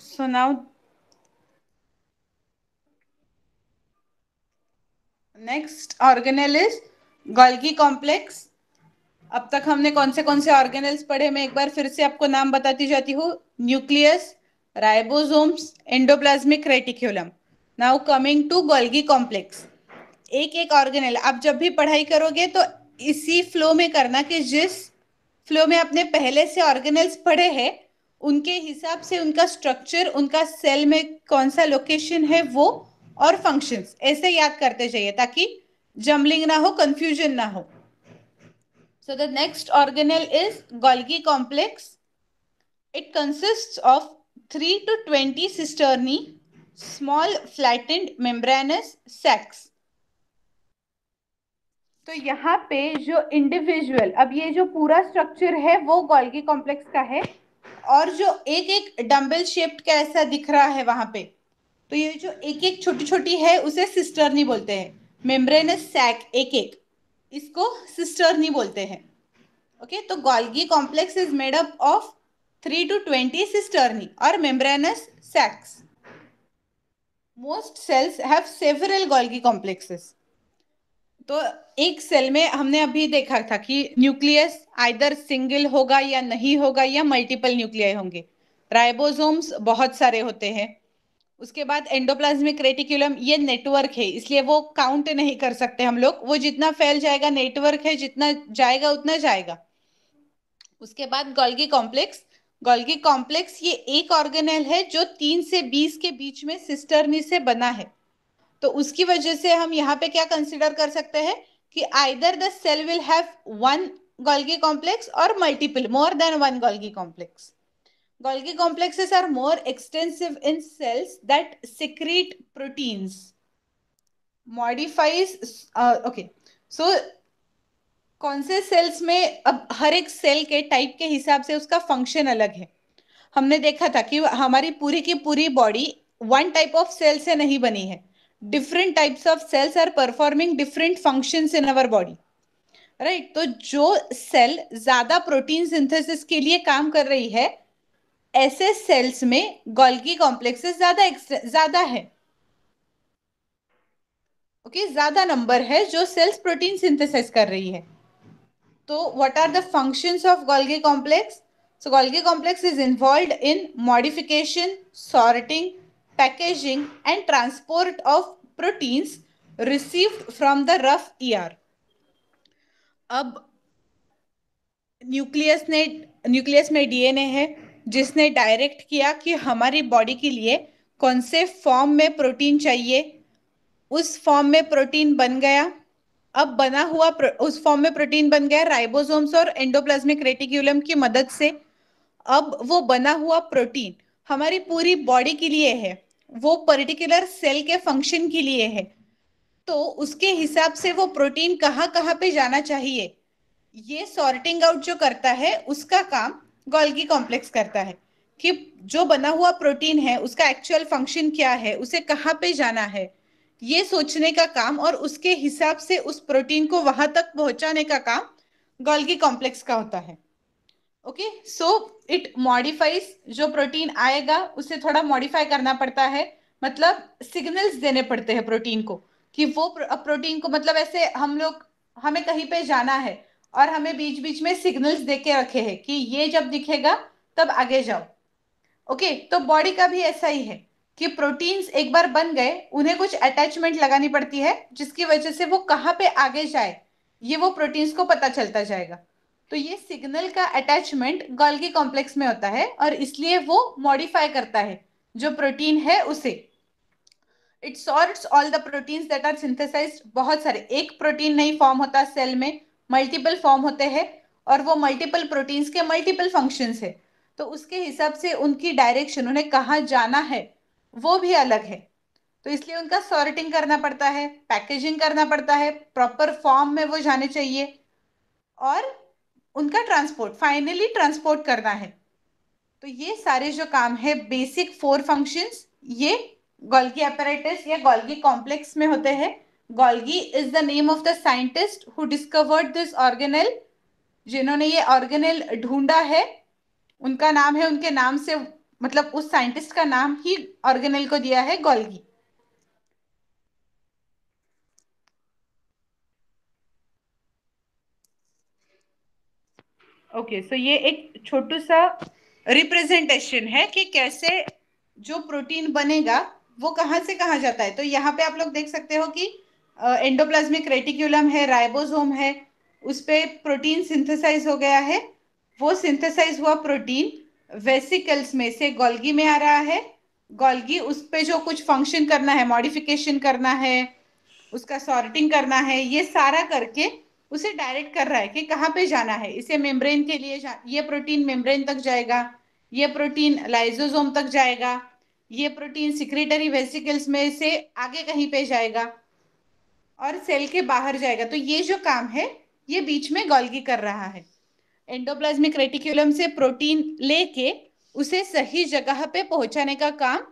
so now next organelle is Golgi complex. अब तक हमने कौन से ऑर्गेनेल्स पढ़े, मैं एक बार फिर से आपको नाम बताती जाती हूँ। Nucleus, ribosomes, endoplasmic reticulum. Now coming to Golgi complex. एक एक ऑर्गेनेल आप जब भी पढ़ाई करोगे तो इसी फ्लो में करना, कि जिस फ्लो में आपने पहले से ऑर्गेनेल्स पढ़े हैं उनके हिसाब से उनका स्ट्रक्चर, उनका सेल में कौन सा लोकेशन है वो, और फंक्शंस ऐसे याद करते जाइए ताकि जम्बलिंग ना हो, कंफ्यूजन ना हो। So the next organelle is Golgi complex. It consists of 3 to 20 cisternae, small flattened membranous sacs. तो यहाँ पे जो इंडिविजुअल, अब ये जो पूरा स्ट्रक्चर है वो गोल्गी कॉम्प्लेक्स का है, और जो एक एक डम्बल शेप्ड का ऐसा दिख रहा है वहां पे, तो ये जो एक एक छोटी छोटी है उसे सिस्टर्नी बोलते हैं। मेम्ब्रेनस सैक एक एक, इसको सिस्टर्नी बोलते हैं। Okay, तो Golgi complex is made up of 3 to 20 cisternae और membranous sacs. Most cells have several Golgi complexes. तो एक सेल में हमने अभी देखा था कि न्यूक्लियस आइदर सिंगल होगा या नहीं होगा या मल्टीपल न्यूक्लियाई होंगे. राइबोसोम्स बहुत सारे होते हैं. उसके बाद एंडोप्लाज्मिक रेटिकुलम, ये नेटवर्क है इसलिए वो काउंट नहीं कर सकते हम लोग. वो जितना फैल जाएगा, नेटवर्क है, जितना जाएगा उतना जाएगा. उसके बाद गोल्गी कॉम्प्लेक्स. गोल्गी कॉम्प्लेक्स ये एक ऑर्गेनेल है जो 3 से 20 के बीच में सिस्टर्नी से बना है. तो उसकी वजह से हम यहाँ पे क्या कंसिडर कर सकते हैं कि either the cell will have one Golgi complex और multiple, more than one Golgi complex. Golgi complexes are more extensive in cells that secrete proteins. Modifies, okay. So कौन से सेल्स में, अब हर एक सेल के टाइप के हिसाब से उसका फंक्शन अलग है. हमने देखा था कि हमारी पूरी की पूरी body one type of cell से नहीं बनी है. Different types of cells are performing different functions in our body, right. तो जो सेल ज्यादा प्रोटीन सिंथेसिस के लिए काम कर रही है, ऐसे सेल्स में गोल्गी कॉम्प्लेक्सेस ज्यादा है. ओके, ज्यादा नंबर है जो सेल्स प्रोटीन सिंथेसाइज कर रही है. तो what are the functions of Golgi complex? So Golgi complex is involved in modification, sorting, packaging and transport of proteins received from the rough ER. अब न्यूक्लियस में DNA है जिसने डायरेक्ट किया कि हमारी बॉडी के लिए कौन से फॉर्म में प्रोटीन चाहिए. उस फॉर्म में प्रोटीन बन गया. अब बना हुआ उस फॉर्म में प्रोटीन बन गया राइबोसोम्स और एंडोप्लाज्मिक रेटिक्यूलम की मदद से. अब वो बना हुआ प्रोटीन हमारी पूरी बॉडी के लिए है, वो पर्टिकुलर सेल के फंक्शन के लिए है. तो उसके हिसाब से वो प्रोटीन कहाँ कहाँ पे जाना चाहिए, ये सॉर्टिंग आउट जो करता है उसका काम गोल्गी कॉम्प्लेक्स करता है. कि जो बना हुआ प्रोटीन है उसका एक्चुअल फंक्शन क्या है, उसे कहाँ पे जाना है, ये सोचने का काम और उसके हिसाब से उस प्रोटीन को वहां तक पहुंचाने का काम गोल्गी कॉम्प्लेक्स का होता है. Okay, so it modifies. जो प्रोटीन आएगा उसे थोड़ा मॉडिफाई करना पड़ता है, मतलब सिग्नल्स देने पड़ते हैं प्रोटीन को कि वो प्रोटीन को, मतलब ऐसे हम लोग, हमें कहीं पे जाना है और हमें बीच बीच में सिग्नल्स दे के रखे हैं कि ये जब दिखेगा तब आगे जाओ. ओके, तो बॉडी का भी ऐसा ही है कि प्रोटीन्स एक बार बन गए, उन्हें कुछ अटैचमेंट लगानी पड़ती है जिसकी वजह से वो कहाँ पे आगे जाए ये वो प्रोटीन्स को पता चलता जाएगा. तो ये सिग्नल का अटैचमेंट गोल्गी कॉम्प्लेक्स में होता है और इसलिए वो मॉडिफाई करता है जो प्रोटीन है उसे. It sorts all the proteins that are synthesised. बहुत सारे, एक प्रोटीन नहीं फॉर्म होता सेल में, मल्टीपल फॉर्म होते हैं और वो मल्टीपल प्रोटीन्स के मल्टीपल फंक्शंस है. तो उसके हिसाब से उनकी डायरेक्शन, उन्हें कहाँ जाना है वो भी अलग है. तो इसलिए उनका सॉर्टिंग करना पड़ता है, पैकेजिंग करना पड़ता है, प्रॉपर फॉर्म में वो जाने चाहिए और उनका ट्रांसपोर्ट, फाइनली ट्रांसपोर्ट करना है. तो ये सारे जो काम है, बेसिक 4 फंक्शंस, ये गोल्गी apparatus या गोल्गी कॉम्प्लेक्स में होते हैं. Golgi is the name of the scientist who discovered this organelle. जिन्होंने ये ऑर्गेनेल ढूंढा है उनका नाम है, उनके नाम से, मतलब उस साइंटिस्ट का नाम ही ऑर्गेनेल को दिया है गोल्गी. ओके, सो ये एक छोटू सा रिप्रेजेंटेशन है कि कैसे जो प्रोटीन बनेगा वो कहाँ से कहाँ जाता है. तो यहाँ पे आप लोग देख सकते हो कि एंडोप्लाज्मिक रेटिक्यूलम है, राइबोसोम है, उस पे प्रोटीन सिंथेसाइज हो गया है. वो सिंथेसाइज हुआ प्रोटीन वेसिकल्स में से गोल्गी में आ रहा है. गोल्गी उस पे जो कुछ फंक्शन करना है, मॉडिफिकेशन करना है, उसका सॉर्टिंग करना है, ये सारा करके उसे डायरेक्ट कर रहा है कि कहाँ पे जाना है. इसे मेम्ब्रेन के लिए ये प्रोटीन मेम्ब्रेन तक जाएगा, ये प्रोटीन लाइजोसोम तक जाएगा, ये प्रोटीन सिक्रेटरी वेसिकल्स में से आगे कहीं पे जाएगा और सेल के बाहर जाएगा. तो ये जो काम है ये बीच में गोल्गी कर रहा है. एंडोप्लाज्मिक रेटिकुलम से प्रोटीन लेके उसे सही जगह पे पहुंचाने का काम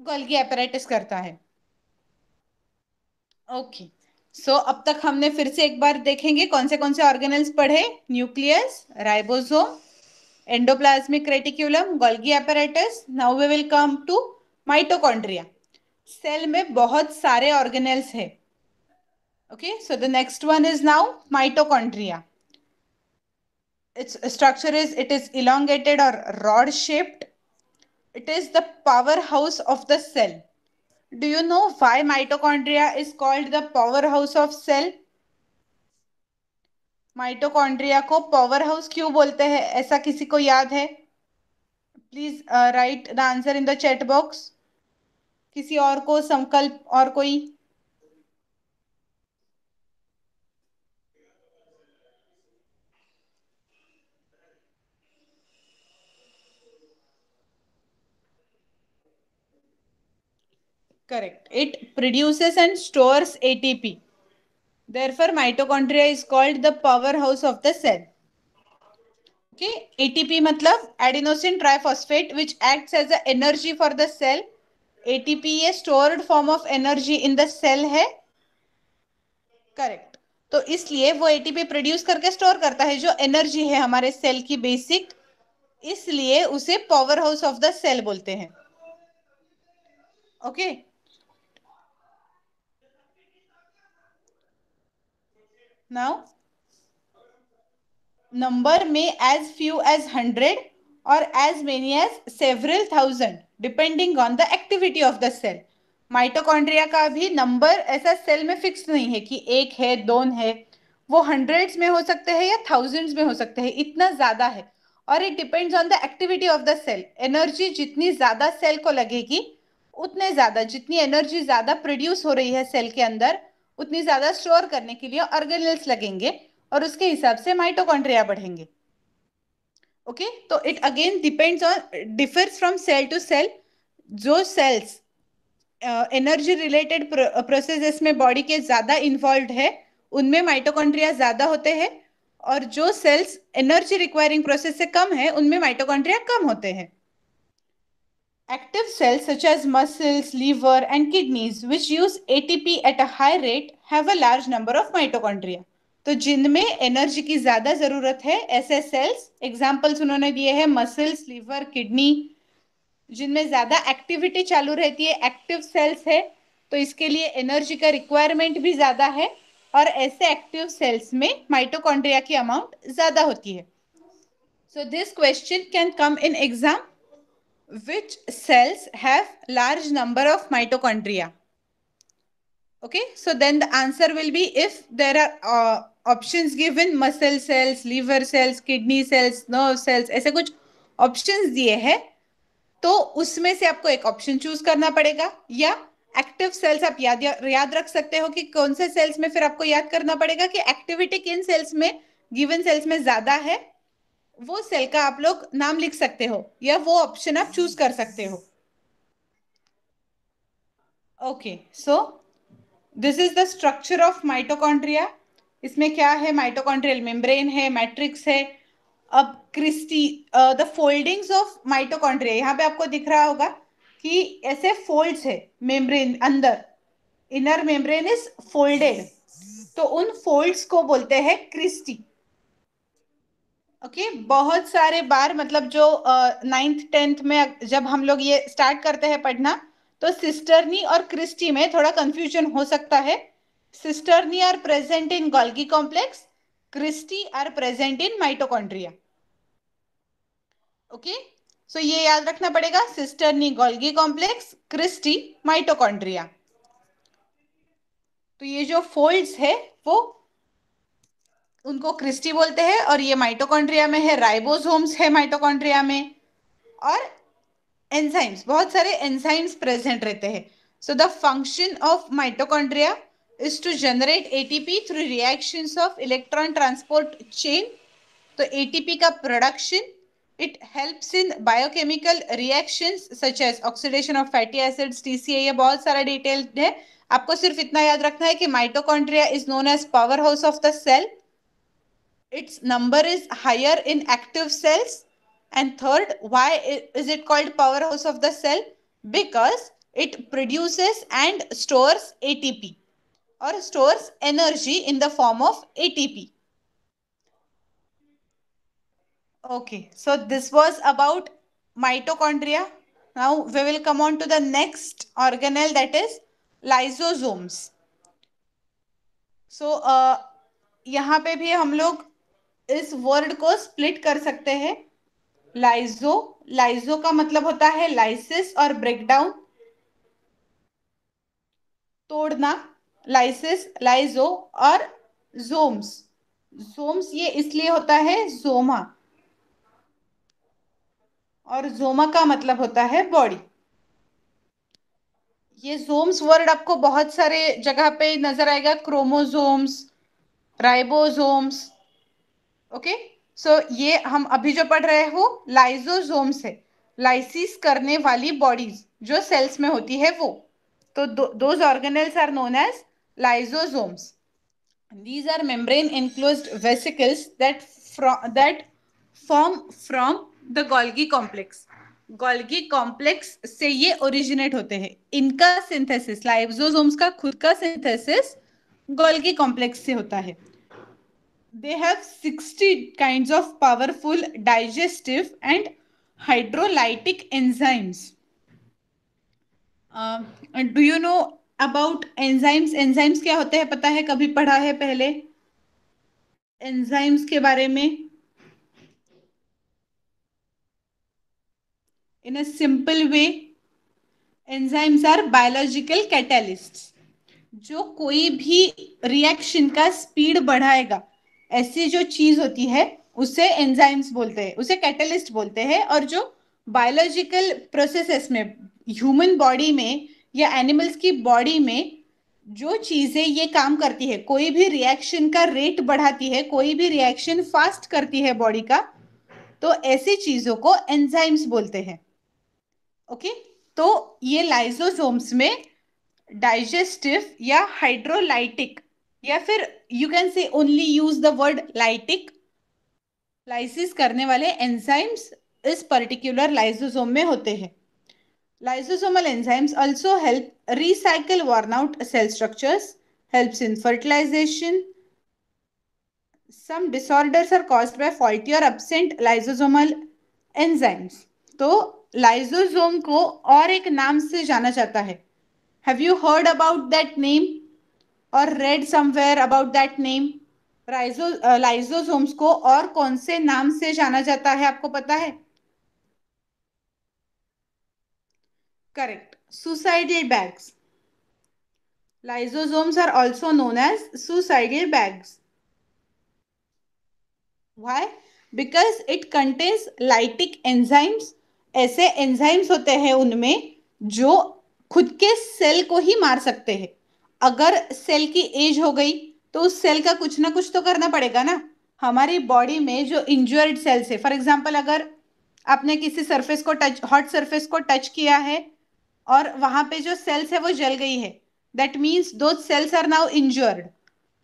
गोल्गी apparatus करता है. ओके, सो अब तक हमने फिर से एक बार देखेंगे कौन से ऑर्गेनल्स पढ़े. Nucleus, ribosome, endoplasmic reticulum, Golgi apparatus. Now we will come to mitochondria. Cell में बहुत सारे ऑर्गेनेल्स है. Okay, so the next one is now mitochondria. Its structure is, it is elongated or rod shaped. It is the powerhouse of the cell. Do you know why mitochondria is called the powerhouse of cell? Mitochondria को power house क्यों बोलते हैं, ऐसा किसी को याद है? Please right the answer in the chat box. किसी और को संकल्प और कोई? Correct. It produces and stores ATP. Therefore, mitochondria is called the powerhouse of the cell. Okay, ATP मतलब adenosine triphosphate, which acts as a energy for the cell. ATP ये stored form of energy in the cell है. Correct. तो इसलिए वो ATP produce करके store करता है, जो एनर्जी है हमारे सेल की बेसिक. इसलिए उसे powerhouse of the cell बोलते हैं. ओके. नाउ नंबर में एज फ्यू एज 100 और as many as several thousand depending on the activity of the cell. Mitochondria का भी नंबर ऐसा सेल में फिक्स नहीं है कि एक है, दो है. वो हंड्रेड्स में हो सकते हैं या थाउजेंड्स में हो सकते हैं, इतना ज्यादा है. और it depends on the activity of the cell. Energy जितनी ज्यादा सेल को लगेगी, उतने ज्यादा, जितनी एनर्जी ज्यादा प्रोड्यूस हो रही है सेल के अंदर, उतनी ज्यादा स्टोर करने के लिए ऑर्गेनेल्स लगेंगे और उसके हिसाब से माइटोकॉन्ड्रिया बढ़ेंगे. ओके, तो it again depends on, differs from cell to cell. जो सेल्स एनर्जी रिलेटेड प्रोसेसेस में बॉडी के ज्यादा इन्वॉल्व है, उनमें माइटोकॉन्ड्रिया ज्यादा होते हैं. और जो सेल्स एनर्जी रिक्वायरिंग प्रोसेस से कम है, उनमें माइटोकॉन्ड्रिया कम होते हैं. Active cells such as muscles, liver and kidneys which use ATP at a high rate have a large number of mitochondria. तो जिनमें एनर्जी की ज्यादा जरूरत है, ऐसे सेल्स, एग्जांपल्स उन्होंने दिए हैं मसल्स, लिवर, किडनी, जिनमें ज्यादा एक्टिविटी चालू रहती है, एक्टिव सेल्स है, तो इसके लिए एनर्जी का रिक्वायरमेंट भी ज्यादा है. और ऐसे एक्टिव सेल्स में माइटोकॉन्ड्रिया की अमाउंट ज्यादा होती है. So this question can come in exam. Which cells have large number of mitochondria? Okay, so then the answer will be, if there are options given, muscle cells, liver cells, kidney cells, nerve cells, ऐसे कुछ options दिए हैं, तो उसमें से आपको एक option choose करना पड़ेगा. या एक्टिव सेल्स आप याद रख सकते हो कि कौन से सेल्स में, फिर आपको याद करना पड़ेगा कि एक्टिविटी किन सेल्स में, गिवन सेल्स में ज्यादा है, वो सेल का आप लोग नाम लिख सकते हो या वो ऑप्शन आप चूज कर सकते हो. Okay, so this is the structure of mitochondria. इसमें क्या है? माइटोकॉन्ड्रियल मेम्ब्रेन है, मैट्रिक्स है. अब cristae, the foldings of mitochondria, यहाँ पे आपको दिख रहा होगा कि ऐसे फोल्ड्स है मेम्ब्रेन अंदर, इनर मेम्ब्रेन इज फोल्डेड, तो उन फोल्ड्स को बोलते हैं क्रिस्टी. ओके, बहुत सारे बार, मतलब जो 9th 10th में जब हम लोग ये स्टार्ट करते हैं पढ़ना, तो सिस्टर्नी और क्रिस्टी में थोड़ा कंफ्यूजन हो सकता है. Cisternae are present in Golgi complex, cristae are present in mitochondria. Okay, so ये याद रखना पड़ेगा, cisternae Golgi complex, cristae mitochondria. तो ये जो फोल्ड्स है वो, उनको क्रिस्टी बोलते हैं. और ये माइटोकॉन्ड्रिया में है, राइबोसोम्स है माइटोकॉन्ड्रिया में, और एंजाइम्स, बहुत सारे एंजाइम्स प्रेजेंट रहते हैं. So the function of mitochondria is to generate ATP through reactions of electron transport chain. तो एटीपी का production, it helps in biochemical reactions such as oxidation of fatty acids, TCA. ये बहुत सारा detail है, आपको सिर्फ इतना याद रखना है कि mitochondria is known as powerhouse of the cell. Its number is higher in active cells. And third, why is it called powerhouse of the cell? Because it produces and stores ATP, or stores energy in the form of ATP. Okay, so this was about mitochondria. Now we will come on to the next organelle, that is lysosomes. So यहाँ पे भी हम लोग इस word को split कर सकते हैं. लाइजो, लाइजो का मतलब होता है लाइसिस और ब्रेकडाउन, तोड़ना. लाइसिस, लाइजो. और जोम्स, जोम्स ये इसलिए होता है जोमा, और जोमा का मतलब होता है बॉडी. ये जोम्स वर्ड आपको बहुत सारे जगह पे नजर आएगा. Chromosomes, ribosomes. ओके, सो ये हम अभी जो पढ़ रहे हो लाइजोसोम्स है. लाइसिस करने वाली बॉडीज जो सेल्स में होती है वो. तो those organelles are known as lysosomes. These are membrane enclosed vesicles that form from the Golgi complex. Golgi complex से ये ओरिजिनेट होते हैं. इनका सिंथेसिस, लाइसोसोम्स का खुद का सिंथेसिस गोल्गी कॉम्प्लेक्स से होता है. They have 60 kinds of powerful digestive and hydrolytic enzymes. Do you know about enzymes? Enzymes क्या होते हैं पता है? कभी पढ़ा है पहले एंजाइम्स के बारे में? In a simple way, enzymes are biological catalysts. जो कोई भी रिएक्शन का स्पीड बढ़ाएगा, ऐसी जो चीज होती है उसे एंजाइम्स बोलते हैं, उसे कैटलिस्ट बोलते हैं. और जो बायोलॉजिकल प्रोसेसेस में, ह्यूमन बॉडी में या एनिमल्स की बॉडी में जो चीजें ये काम करती है, कोई भी रिएक्शन का रेट बढ़ाती है, कोई भी रिएक्शन फास्ट करती है बॉडी का, तो ऐसी चीजों को एंजाइम्स बोलते हैं. ओके, तो ये लाइसोसोम्स में डाइजेस्टिव या हाइड्रोलाइटिक, या फिर you can say only use the word lytic, lysis करने वाले एंजाइम्स इस पर्टिकुलर लाइसोसोम में होते हैं. Lysosomal enzymes also help recycle worn out cell structures, helps in fertilization. Some disorders are caused by faulty or absent lysosomal enzymes. तो lysosome को और एक नाम से जाना जाता है. Have you heard about that name or read somewhere about that name? Lysosomes को और कौन से नाम से जाना जाता है, आपको पता है? Correct, suicidal bags. Lysosomes are also known as suicidal bags. Why? Because it contains lytic enzymes. ऐसे एंजाइम्स होते हैं उनमें जो खुद के सेल को ही मार सकते हैं. अगर सेल की एज हो गई तो उस सेल का कुछ ना कुछ तो करना पड़ेगा ना. हमारी बॉडी में जो इंजर्ड सेल्स है, फॉर एग्जांपल अगर आपने किसी सरफेस को टच, हॉट सरफेस को टच किया है और वहां पे जो सेल्स है वो जल गई है, दैट मीन्स दो सेल्स आर नाउ इंजर्ड.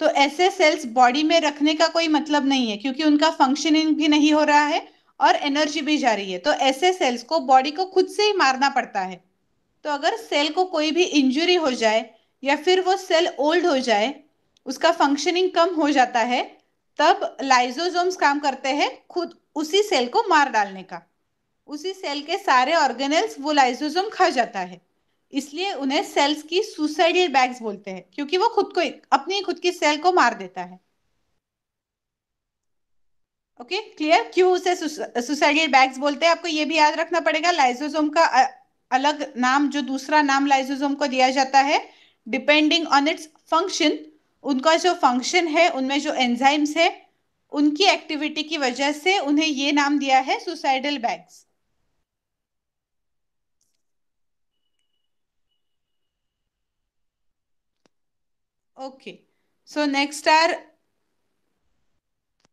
तो ऐसे सेल्स बॉडी में रखने का कोई मतलब नहीं है, क्योंकि उनका फंक्शनिंग भी नहीं हो रहा है और एनर्जी भी जा रही है. तो ऐसे सेल्स को बॉडी को खुद से ही मारना पड़ता है. तो अगर सेल को कोई भी इंजरी हो जाए या फिर वो सेल ओल्ड हो जाए, उसका फंक्शनिंग कम हो जाता है, तब लाइसोसोम्स काम करते हैं खुद उसी सेल को मार डालने का. उसी सेल के सारे ऑर्गेनेल्स वो लाइसोसोम खा जाता है. इसलिए उन्हें सेल्स की सुसाइडल बैग्स बोलते हैं, क्योंकि वो खुद को, अपनी खुद की सेल को मार देता है. Okay, clear? क्यों उसे सुसाइडल बैग्स बोलते हैं आपको ये भी याद रखना पड़ेगा. लाइसोसोम का अलग नाम, जो दूसरा नाम लाइसोसोम को दिया जाता है डिपेंडिंग ऑन इट्स फंक्शन. उनका जो फंक्शन है, उनमें जो एंजाइम्स है, उनकी एक्टिविटी की वजह से उन्हें ये नाम दिया है suicidal bags. Okay, so next are,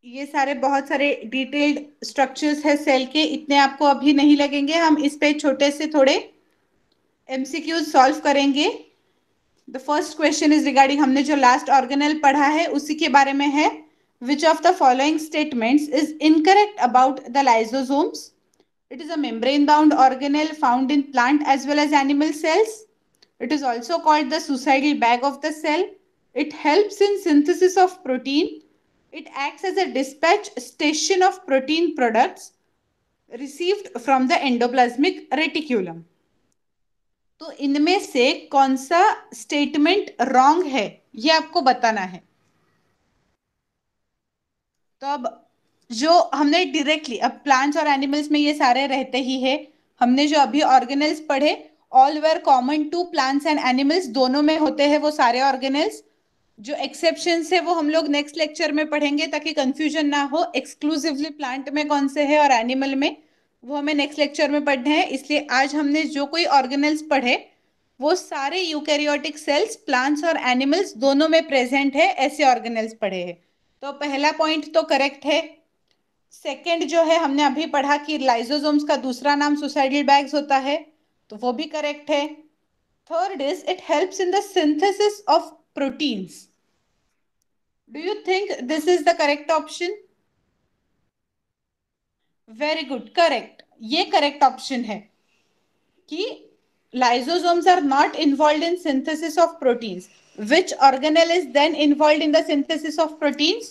ये सारे बहुत सारे डिटेल्ड स्ट्रक्चर्स है सेल के, इतने आपको अभी नहीं लगेंगे. हम इस पे छोटे से थोड़े एमसीक्यूज सॉल्व करेंगे. The first question is regarding, हमने जो लास्ट ऑर्गेनेल पढ़ा है उसी के बारे में है. विच of the following statements is incorrect about the lysosomes? It is a membrane bound organelle found in plant as well as animal cells. It is also called the suicidal bag of the cell. It helps in synthesis of protein. It acts as a dispatch station of protein products received from the endoplasmic reticulum. तो इनमें से कौन सा statement wrong है ये आपको बताना है। तो अब जो हमने डायरेक्टली, अब प्लांट्स और एनिमल्स में ये सारे रहते ही है। हमने जो अभी ऑर्गेनेल्स पढ़े, all were common to plants and animals, दोनों में होते हैं वो सारे ऑर्गेनेल्स। जो एक्सेप्शंस है वो हम लोग नेक्स्ट लेक्चर में पढ़ेंगे ताकि कंफ्यूजन ना हो, एक्सक्लूसिवली प्लांट में कौन से है और एनिमल में, वो हमें नेक्स्ट लेक्चर में पढ़ने हैं। इसलिए आज हमने जो कोई ऑर्गेनेल्स पढ़े वो सारे यूकैरियोटिक सेल्स प्लांट्स और एनिमल्स दोनों में प्रेजेंट है, ऐसे ऑर्गेनेल्स पढ़े हैं। तो पहला पॉइंट तो करेक्ट है। सेकंड जो है हमने अभी पढ़ा कि लाइसोसोम्स का दूसरा नाम सुसाइडल बैग्स होता है, तो वो भी करेक्ट है। Third is it helps in the synthesis of proteins. Do you think this is the correct option? Very good, correct, ये करेक्ट ऑप्शन है कि lysosomes are not involved in synthesis of proteins. Which organelle is then involved in the synthesis of proteins?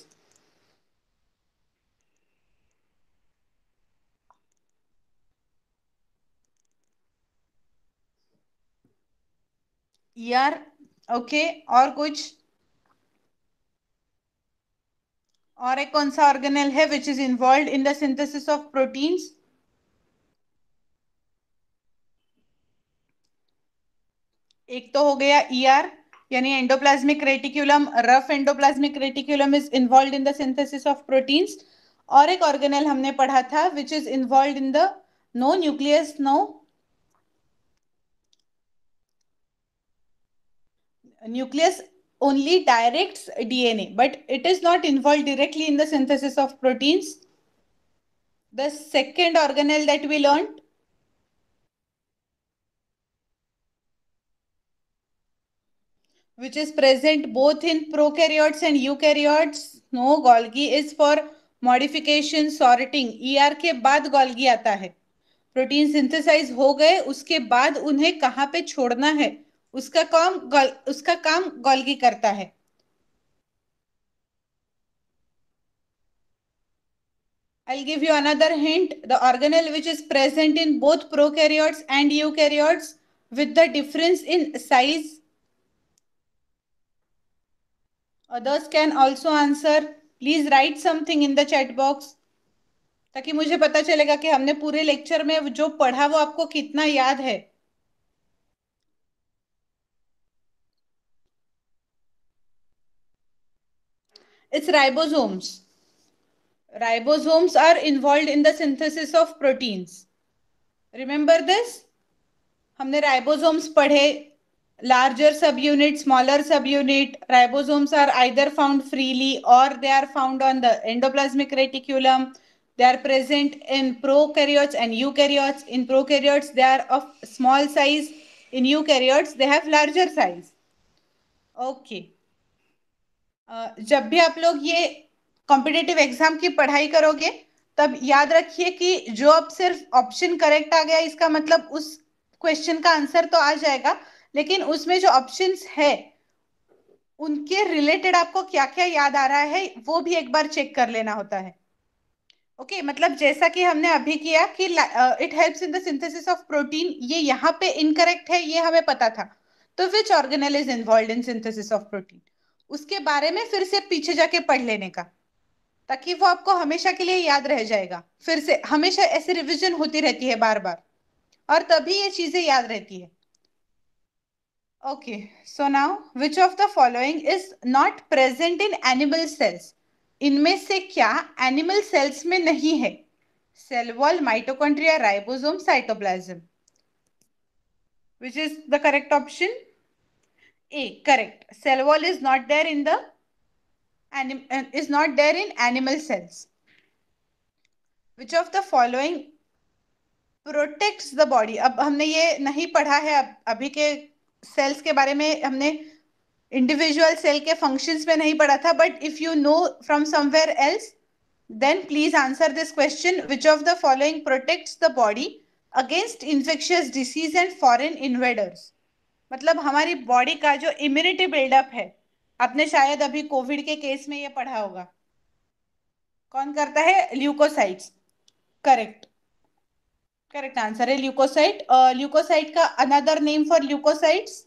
यार okay, और कुछ? और एक कौन सा ऑर्गेनेल है which is involve in the synthesis of proteins? एक तो हो गया ईआर, यानी endoplasmic reticulum, rough endoplasmic reticulum is involve in the synthesis of proteins. और एक ऑर्गेनेल हमने पढ़ा था which is involve in the, no nucleus, no nucleus only directs DNA, but it is not involved directly in the synthesis of proteins. The second organelle that we learned, which is present both in prokaryotes and eukaryotes, no, Golgi is for modification, sorting. ER के बाद Golgi आता है। Protein synthesise हो गए उसके बाद उन्हें कहाँ पे छोड़ना है, उसका काम गोल्गी करता है। I'll give you another hint. The organelle which is present in both prokaryotes and eukaryotes with the difference in size. Others can also answer. Please write something in the chat box ताकि मुझे पता चलेगा कि हमने पूरे lecture में जो पढ़ा वो आपको कितना याद है। It's ribosomes. Ribosomes are involved in the synthesis of proteins. Remember this? हमने राइबोसोम्स पढ़े, larger subunit, smaller subunit. Ribosomes are either found freely or they are found on the endoplasmic reticulum. They are present in prokaryotes and eukaryotes. In prokaryotes, they are of small size. In eukaryotes, they have larger size. Okay. जब भी आप लोग ये competitive exam की पढ़ाई करोगे तब याद रखिए कि जो अब सिर्फ ऑप्शन करेक्ट आ गया इसका मतलब उस क्वेश्चन का आंसर तो आ जाएगा, लेकिन उसमें जो ऑप्शंस है उनके रिलेटेड आपको क्या क्या याद आ रहा है वो भी एक बार चेक कर लेना होता है। ओके मतलब जैसा कि हमने अभी किया कि it helps in the synthesis of protein, ये यहाँ पे इनकरेक्ट है, ये हमें पता था। तो विच organelle is involve in synthesis of protein, उसके बारे में फिर से पीछे जाके पढ़ लेने का ताकि वो आपको हमेशा के लिए याद रह जाएगा। फिर से हमेशा ऐसी रिविजन होती रहती है बार बार, और तभी ये चीजें याद रहती है। Okay, so now which of the following is not present in animal cells? इनमें से क्या एनिमल सेल्स में नहीं है? Cell wall, mitochondria, ribosome, cytoplasm. Which is the correct option? A, correct. Cell wall is not there in the animal cells. Which of the following protects the body? अब हमने ये नहीं पढ़ा है, अभी के सेल्स के बारे में हमने इंडिविजुअल सेल के फंक्शंस में नहीं पढ़ा था, but if you know from somewhere else then please answer this question. Which of the following protects the body against infectious disease and foreign invaders? मतलब हमारी बॉडी का जो इम्यूनिटी बिल्डअप है, आपने शायद अभी कोविड के केस में ये पढ़ा होगा कौन करता है? ल्यूकोसाइट्स। करेक्ट। करेक्ट आंसर है ल्यूकोसाइट। ल्यूकोसाइट का another name for leucocytes?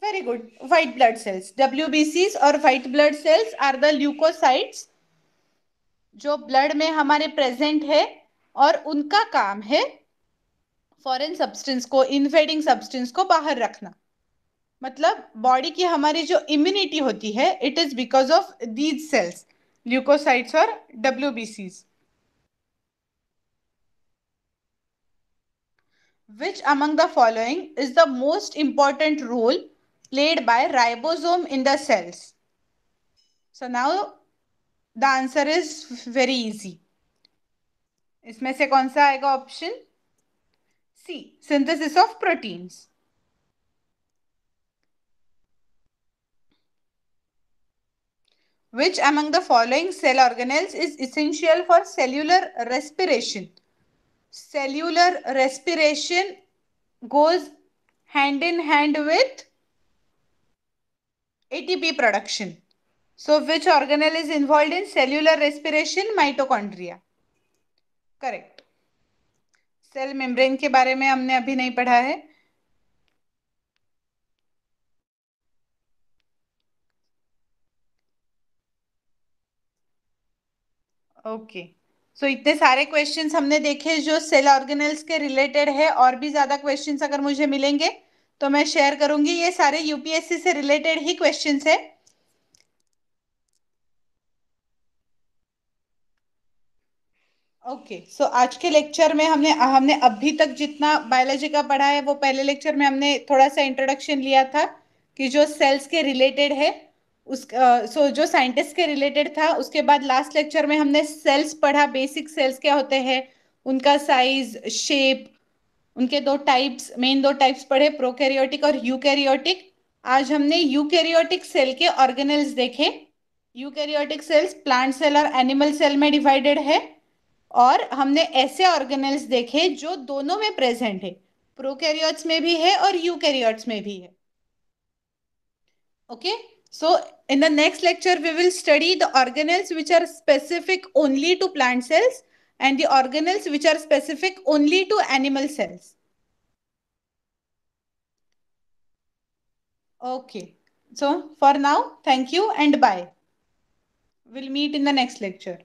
Very good, white blood cells. डब्ल्यूबीसीज और white blood cells are the leucocytes जो ब्लड में हमारे प्रेजेंट है, और उनका काम है फॉरेन सब्सटेंस को, इन्वेडिंग सब्सटेंस को बाहर रखना। मतलब बॉडी की हमारी जो इम्यूनिटी होती है, it is because of these cells, leucocytes और डब्ल्यूबीसीज। Which among the following is the most important role played by ribosome in the cells? So now the answer is very easy. इसमें से कौन सा आएगा option? C, synthesis of proteins. Which among the following cell organelles is essential for cellular respiration? Cellular respiration goes hand in hand with ATP production. So which organelle is involved in cellular respiration? Mitochondria. Correct. Cell membrane के बारे में हमने अभी नहीं पढ़ा है। Okay, सो इतने सारे क्वेश्चंस हमने देखे जो सेल ऑर्गेनेल्स के रिलेटेड है। और भी ज्यादा क्वेश्चंस अगर मुझे मिलेंगे तो मैं शेयर करूंगी। ये सारे यूपीएससी से रिलेटेड ही क्वेश्चंस है। ओके, सो आज के लेक्चर में हमने हमने अभी तक जितना बायोलॉजी का पढ़ा है, वो पहले लेक्चर में हमने थोड़ा सा इंट्रोडक्शन लिया था कि जो सेल्स के रिलेटेड है, उस सो जो साइंटिस्ट के रिलेटेड था। उसके बाद लास्ट लेक्चर में हमने सेल्स पढ़ा, बेसिक सेल्स क्या होते हैं, उनका साइज, शेप, उनके दो टाइप्स, मेन दो टाइप्स पढ़े, प्रोकैरियोटिक और यूकैरियोटिक। आज हमने यूकैरियोटिक सेल के ऑर्गेनेल्स देखे। यूकैरियोटिक सेल्स प्लांट सेल और एनिमल सेल में डिवाइडेड है। और हमने ऐसे ऑर्गेनेल्स देखे जो दोनों में प्रेजेंट है, प्रोकैरियोट्स में भी है और यूकैरियोट्स में भी है। Okay, so in the next lecture we will study the organelles which are specific only to plant cells and the organelles which are specific only to animal cells. Okay, so for now, thank you and bye. We'll meet in the next lecture.